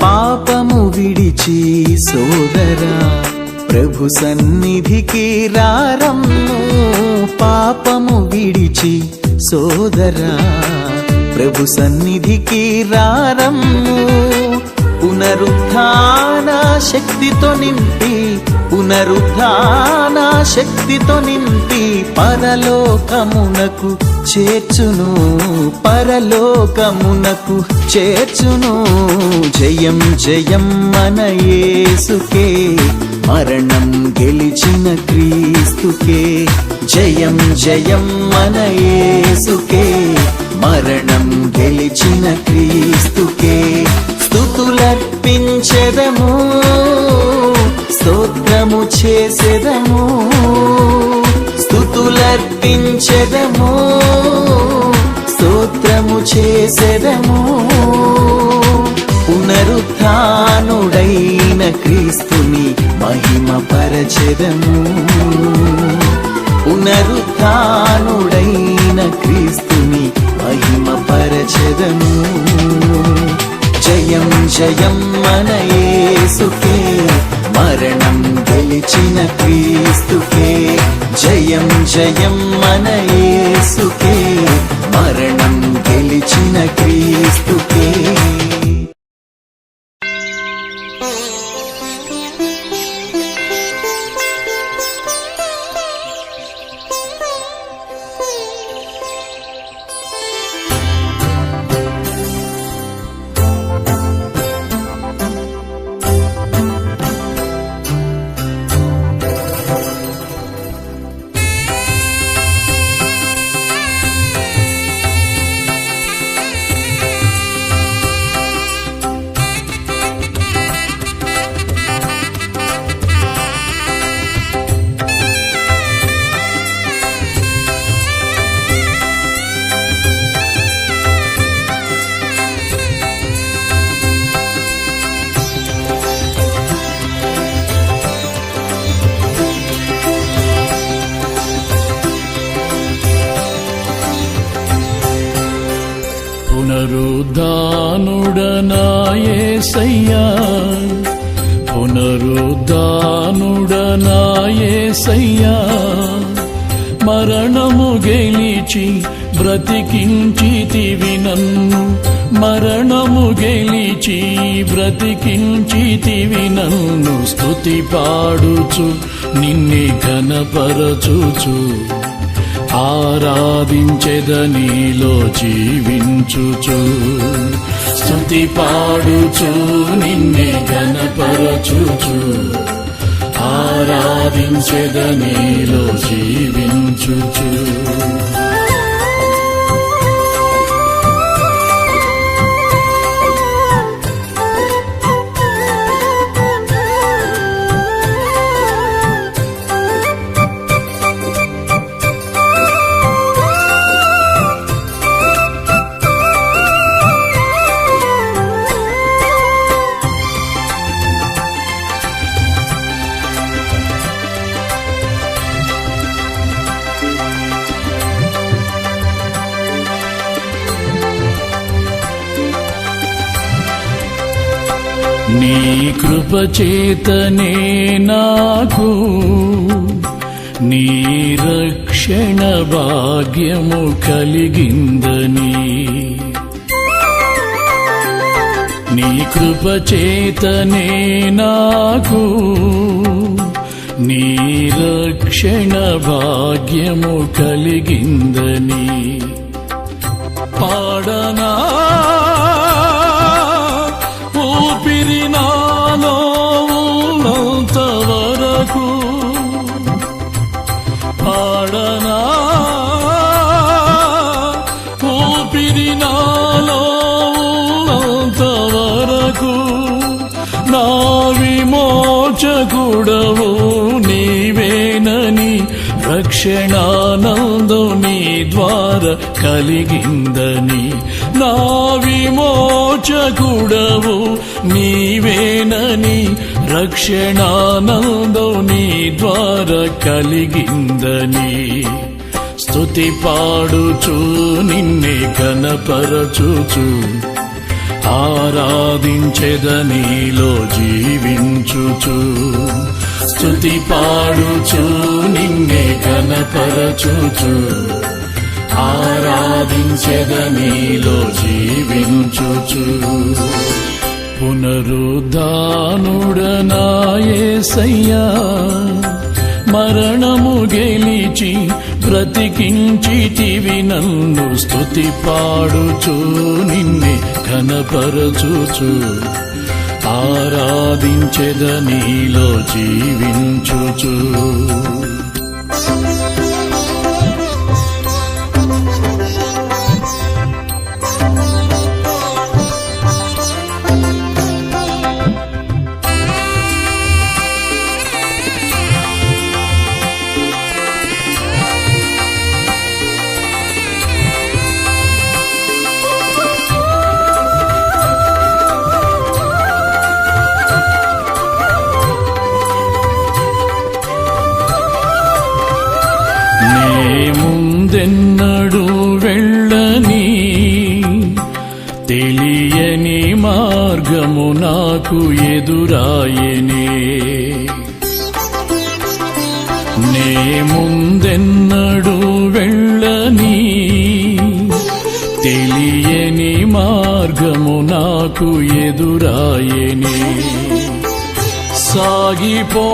పాపము విడిచి సోదరా ప్రభు సన్నిధికి రారమ్ము పాపము విడిచి సోదరా ప్రభు సన్నిధికి రారమ్ము పునరుత్థాన శక్తితో నింపి పునరుత్థాన శక్తితో నింపి పరలోకమునకు చేర్చును పరలోకమునకు చేర్చును జయం జయం మన యేసుకే మరణం గెలిచిన క్రీస్తుకే జయం జయం మన యేసుకే మరణం గెలిచిన క్రీస్తుకే స్తుతులర్పించెదము స్తోత్రము చేసెదము స్తుతులర్పించెదము స్తోత్రము చేసెదము పునరుత్థానుడైన క్రీస్తుని మహిమ పరచెదము పునరుత్థానుడైన క్రీస్తుని మహిమ పరచెదము జయం జయం మన యేసుకే మరణం గెలిచిన క్రీస్తుకే జయం జయం మన యేసుకే మరణం గెలిచిన క్రీస్తుకే పునరుద్ధానుడనాయేసయ్యా పునరుద్ధానుడనాయేసయ్యా మరణము గెలిచి బ్రతికించితివి నన్ను మరణము గెలిచి బ్రతికించితివి నన్ను స్తుతి పాడుచు నిన్నే ఘనపరచుచు ఆరాధించెద నీలో జీవించుచు స్తుతి పాడుచు నిన్నే ఘనపరచుచు ఆరాధించెద నీలో జీవించుచు నీ కృప చేతనే నాకు నీ రక్షణ భాగ్యము కలిగిందని నీ కృప చేతనే నాకు నీ రక్షణ భాగ్యము కలిగిందని పాడనా ఊపిరి నాలో ఉన్నంత వరకు పాడనా ఊపిరి నాలో ఉన్నంత వరకు నా విమోచకుడవు నీవేనని రక్షణానందం నీ ద్వారా కలిగిందని నా విమోచకుడవు నీవేనని రక్షణానందం నీ ద్వారా కలిగిందని స్తుతి పాడుచు నిన్నే ఘనపరచుచు ఆరాధించెద నీలో జీవించుచు స్తుతి పాడుచు నిన్నే ఘనపరచుచు ఆరాధించెద నీలో జీవించుచు పునరుద్ధానుడనా యేసయ్యా మరణము గెలిచి బ్రతికించితివి నన్ను స్తుతి పాడుచు నిన్నే ఘనపరచుచు ఆరాధించెద నీలో జీవించుచు ముందెన్నడు వెళ్ళని తెలియని మార్గము నాకు ఎదురాయనే నే ముందెన్నడు వెళ్ళని తెలియని మార్గము నాకు ఎదురాయనే సాగిపో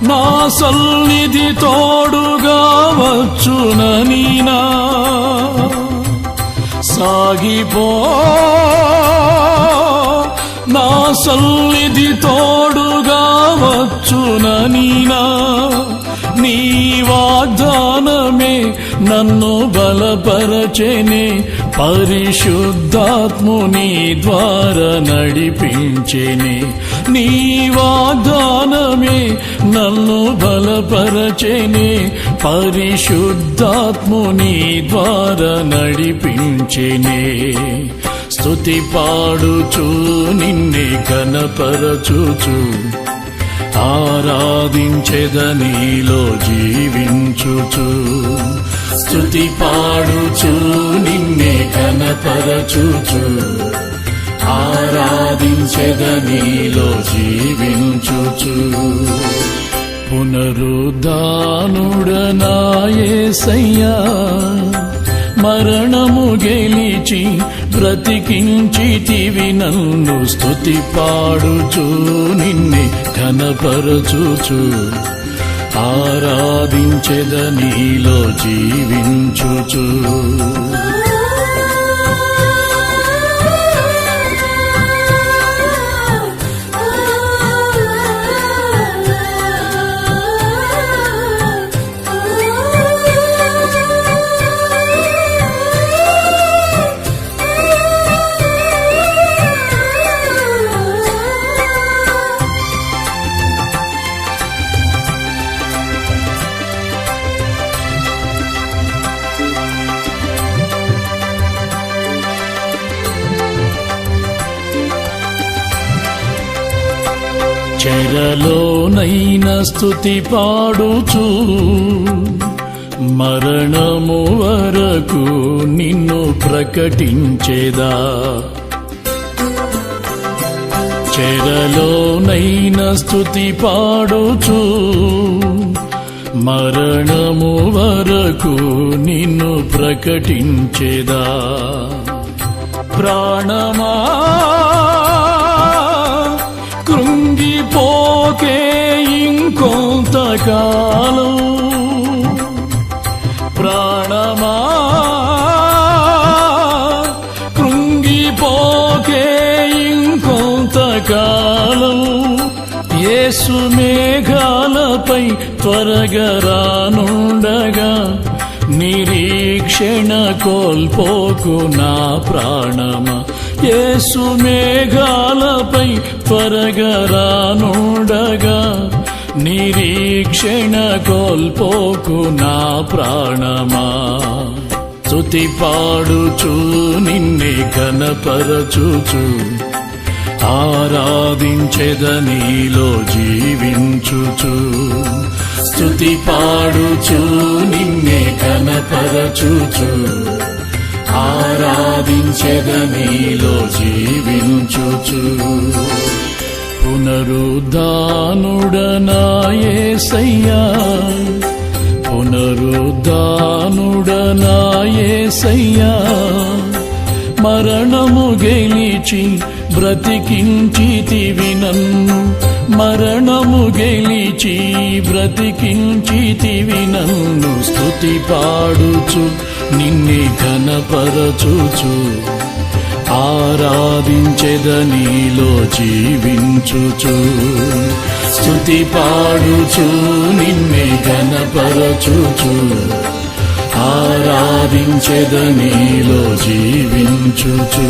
నా సన్నిధి తోడుగా వచ్చునని నా సాగిపో నా సన్నిధి తోడుగా వచ్చునని నా నీ వాగ్దానమే నన్ను బలపరచెనే పరిశుద్ధాత్ముని ద్వారా నడిపించెనే నీ వాగ్దానమే నన్ను బలపరచెనే పరిశుద్ధాత్ముని ద్వారా నడిపించెనే స్తుతి పాడుచు నిన్నే ఘనపరచుచు ఆరాధించెద నీలో జీవించుచు స్తుతి పాడుచు నిన్నే ఘనపరచుచు ఆరాధించెద నీలో జీవించుచు పునరుద్ధానుడనా యేసయ్యా మరణము గెలిచి బ్రతికించితివి నన్ను. స్తుతి పాడుచు నిన్నే ఘనపరచుచు ఆరాధించెద నీలో జీవించుచు. చెరలోనైన స్తుతి పాడుచు మరణము వరకు నిన్ను ప్రకటించేదా. చెరలోనైన స్తుతి పాడుచు మరణము వరకు నిన్ను ప్రకటించేదా. ప్రాణమా కృంగిపోకే ఇంకొంతకాలం, ప్రాణమా కృంగిపోకే ఇంకొంతకాలం. యేసు మేఘాలపై త్వరగా రానుండగా నిరీక్షణ కోల్పోకు నా ప్రాణమా. యేసు మేఘాలపై త్వరగా రానుండగా నిరీక్షణ కోల్పోకు నా ప్రాణమా. స్తుతి పాడుచు నిన్నే ఘనపరచుచు ఆరాధించెద నీలో జీవించుచు. స్తుతి పాడుచు నిన్నే ఘనపరచుచు ఆరాధించెద నీలో జీవించుచు. పునరుద్ధానుడనా యేసయ్యా, పునరుద్ధానుడనా యేసయ్యా. మరణము గెలిచి బ్రతికించితివి నన్ను, మరణము గెలిచి బ్రతికించితివి నన్ను. స్తుతి పాడుచు నిన్నే ఘనపరచుచు ఆరాధించెద నీలో జీవించుచు. స్తుతి పాడుచు నిన్నే ఘనపరచుచు ఆరాధించెద నీలో జీవించుచు.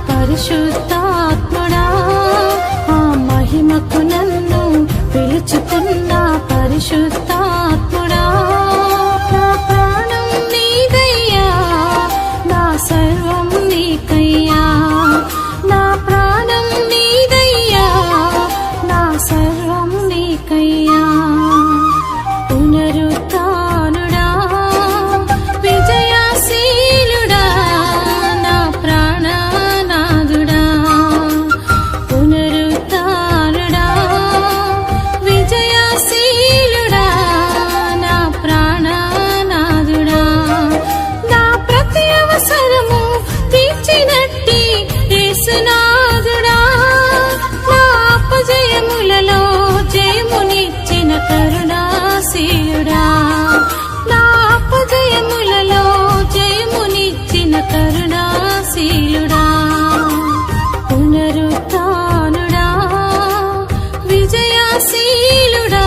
పరిశుద్ధాత్ముడా ఆ మహిమకు నన్ను పిలుచుకున్న పరిశుద్ధాత్ముడా నా ప్రాణం నీదయ్యా నా సర్వం నీకయ్యా నా ప్రాణం నీదయ్యా నా సర్వం నీకయ్యా పునరుత్థానుడా విజయశీలుడా నా ప్రాణనాథుడా పునరుత్థానుడా విజయశీలుడా నా ప్రాణనాథుడా నా ప్రతి అవసరము తీర్చినట్టి యేసునాథుడా నా అపజయములలో జయమునిచ్చిన కరుణాశీలుడా నా అపజయములలో జయమునిచ్చిన కరుణాశీలుడా పునరుత్థానుడా విజయశీలుడా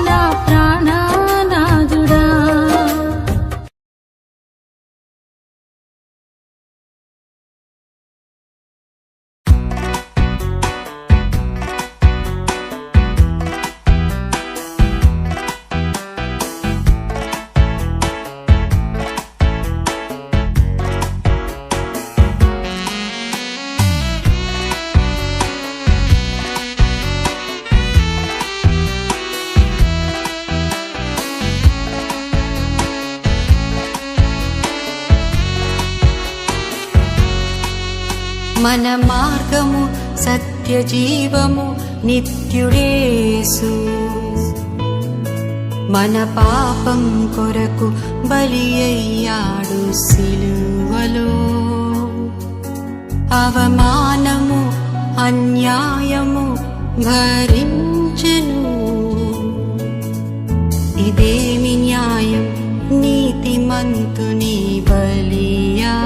నా ప్రాణనాథుడా మన మార్గము సత్య జీవము నిత్యుడేసు మన పాపం కొరకు బలి అయ్యాడు సిలువలో అవమానము అన్యాయము భరించెను ఇదేమి న్యాయం నీతిమంతుని బలియాగం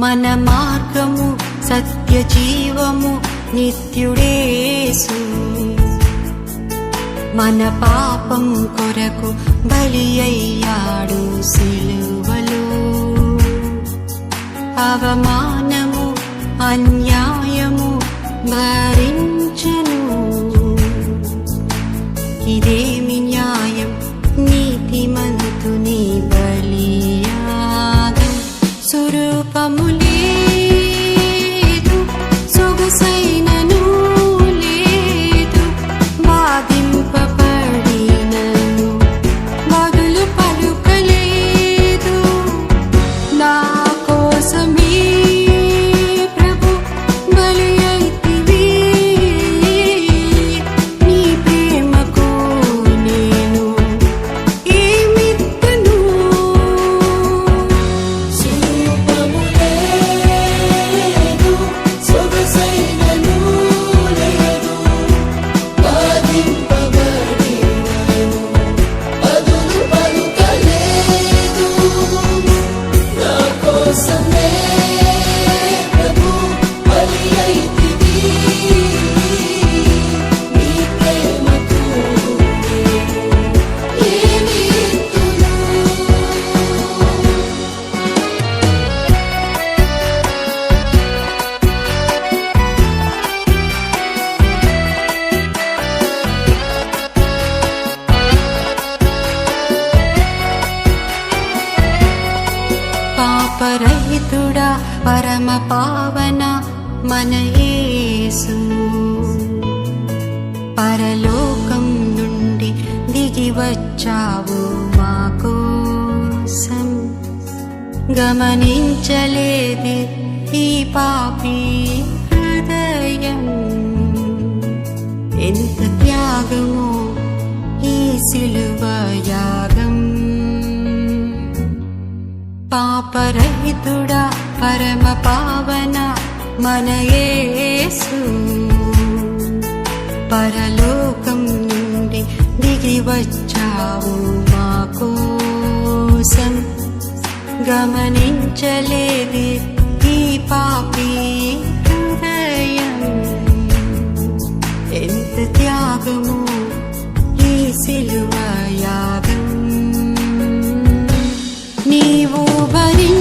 మన మార్గము సత్య జీవము నిత్యుడేసు మన పాపం కొరకు బలి అయ్యాడు సిలువలో అవమానము అన్యాయము భరించెను ఇదేమి న్యాయం నీతిమంతుని బలియాగం స్వరూపము లేదు సొగసైనను లేదు బాధింపబడినను బదులు పలుకలేదు నా కోసమే ప్రభు బలి అయితివి నీ ప్రేమకు నేను ఏమిత్తును స్వరూపము లేదు సొగసైనను లేదు బాధింపబడినను బదులు పలుకలేదు నా కోసమే ప్రభు బలి అయితివి నీ ప్రేమకు నేను ఏమిత్తును పాపరహితుడా పరమ పావన మన యేసు పరలోకం నుండి దిగి వచ్చావు మా కోసం గమనించలేది ఈ పాపి హృదయం ఎంత త్యాగము ఈ సిలువ యాగం పాపరహితుడా పరమ పావన మన యేసు పరలోకం నుండి దిగి వచ్చావు మా కోసం గమనించలేది ఈ పాపి హృదయం ఎంత త్యాగము ఈ సిలువ యాగం నీవు భరించిన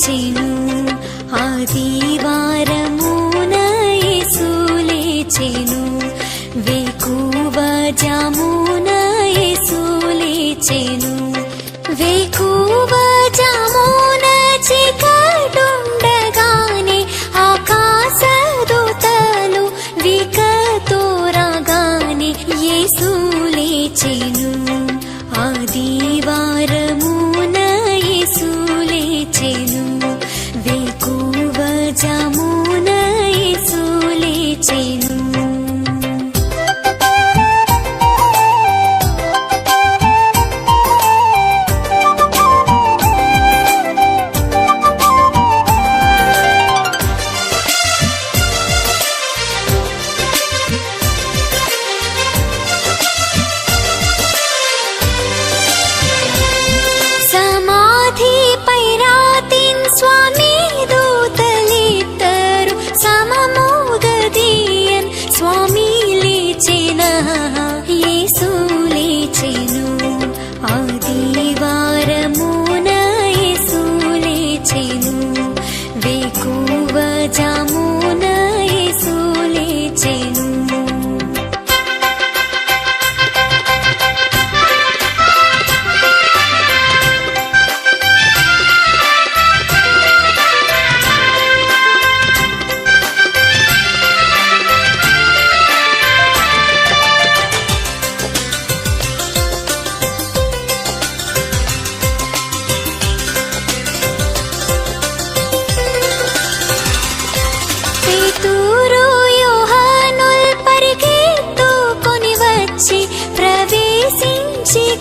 లేచెను ఆదివారమున యేసు లేచెను వేకువ జామున యేసు లేచెను వేకువ జామున చీకటుండగానే ఆకాశదూతలు వికతో రాగానే యేసు లేచెను ఆదివారమున యేసు లేచెను వేకువ జామున యేసు లేచెను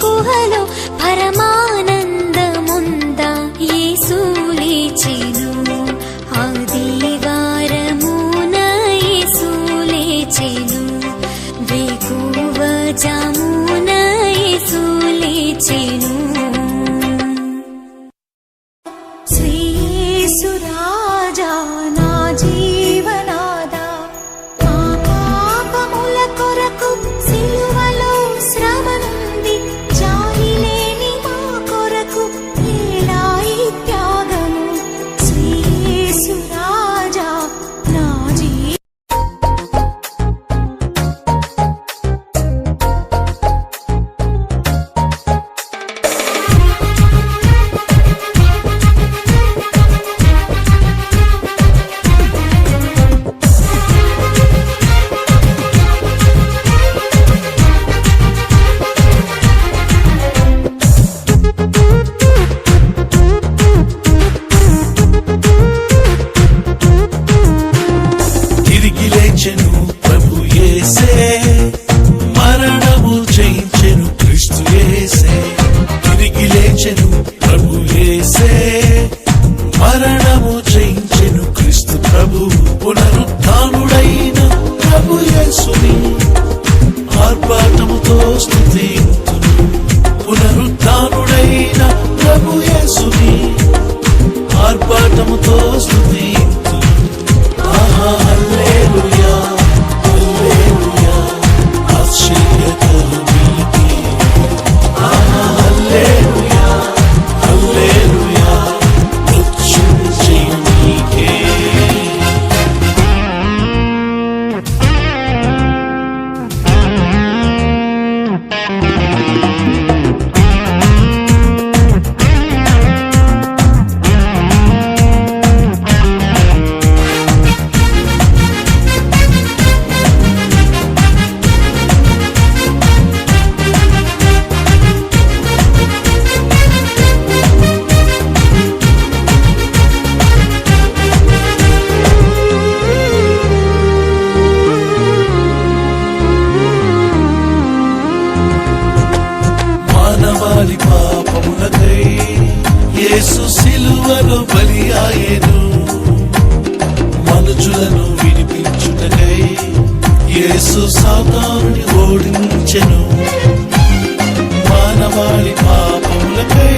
గుహలో పరమానందముంద యేసు లేచెను ఆదివారమున యేసు లేచెను వేకువ జామున యేసు లేచెను శ్రీ యేసు రాజా నా జీవనాదా మా పాపముల కొరకు సిలువలో శ్రమ నుండి జాలి లేని మా కొరకు ఏలాయి త్యాగము శ్రీ యేసు రాజా నా తిరిగి లేచెను ప్రభు యేసే మరణము జయించెను క్రీస్తు యేసే తిరిగి లేచెను ప్రభు యేసే మరణము జయించెను క్రీస్తు ప్రభు పునరుత్థానుడైన ప్రభు యేసుని ఆర్భాటముతో స్తుతింతును పునరుత్థానుడైన ప్రభు యేసుని ఆర్భాటముతో స్తుతింతును హల్లెలూయా హల్లెలూయా ఆశ్చర్యకరు నీకే హల్లెలూయా హల్లెలూయా మృత్యుంజయ నీకే మానవాళి పాపములకై యేసు సిలువలో బలియాయెను మనుషులను విడిపించుటకై యేసు సాతానుని ఓడించెను మానవాళి పాపములకై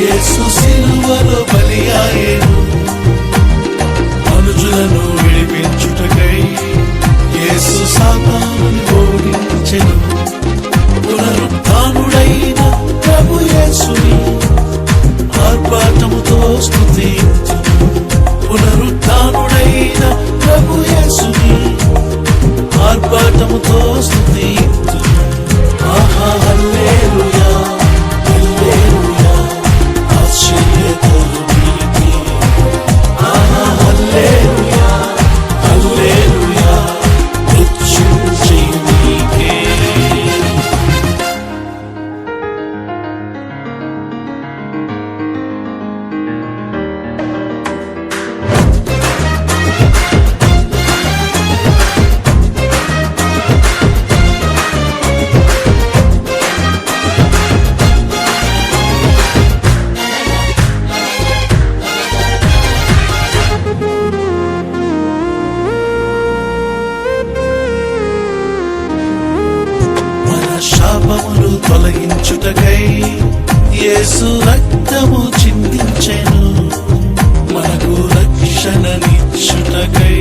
యేసు సిలువలో బలియాయెను మనుషులను విడిపించుటకై యేసు సాతానుని ఓడించెను పునరుత్థానుడైన ప్రభు యేసుని ఆర్భాటముతో స్తుతి యేసు రక్తము చిందించెను మనకు రక్షణనిచ్చుటకై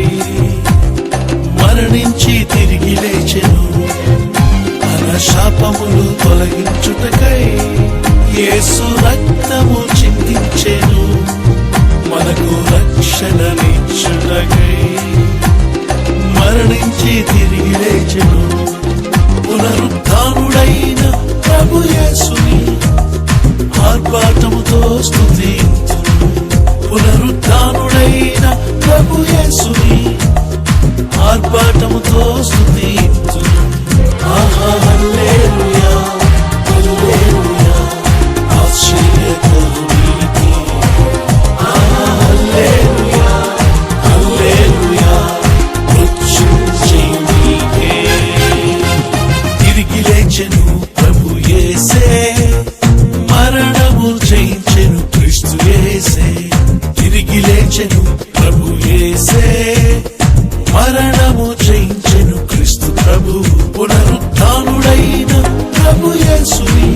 మరణించి తిరిగి లేచెను మన శాపములు తొలగించుటకై యేసు రక్తము చిందించెను మనకు రక్షణనిచ్చుటకై మరణించి తిరిగి లేచెను పునరుద్ధానుడైన ప్రభు యేసుని ఆర్భాటముతో స్తుతింతును పునరుద్ధానుడైన ప్రభు యేసుని ఆర్భాటముతో స్తుతింతును ఆహా హల్లెలూయా హల్లెలూయా ఆశ్చర్యకరునికి ఆహా హల్లెలూయా హల్లెలూయా మృత్యుంజయునికే తిరిగి లేచెను ప్రభు యేసే మరణము జయించెను క్రీస్తు యేసే తిరిగి లేచెను ప్రభు యేసే మరణము జయించెను క్రీస్తు ప్రభు పునరుద్ధానుడైన ప్రభు యేసుని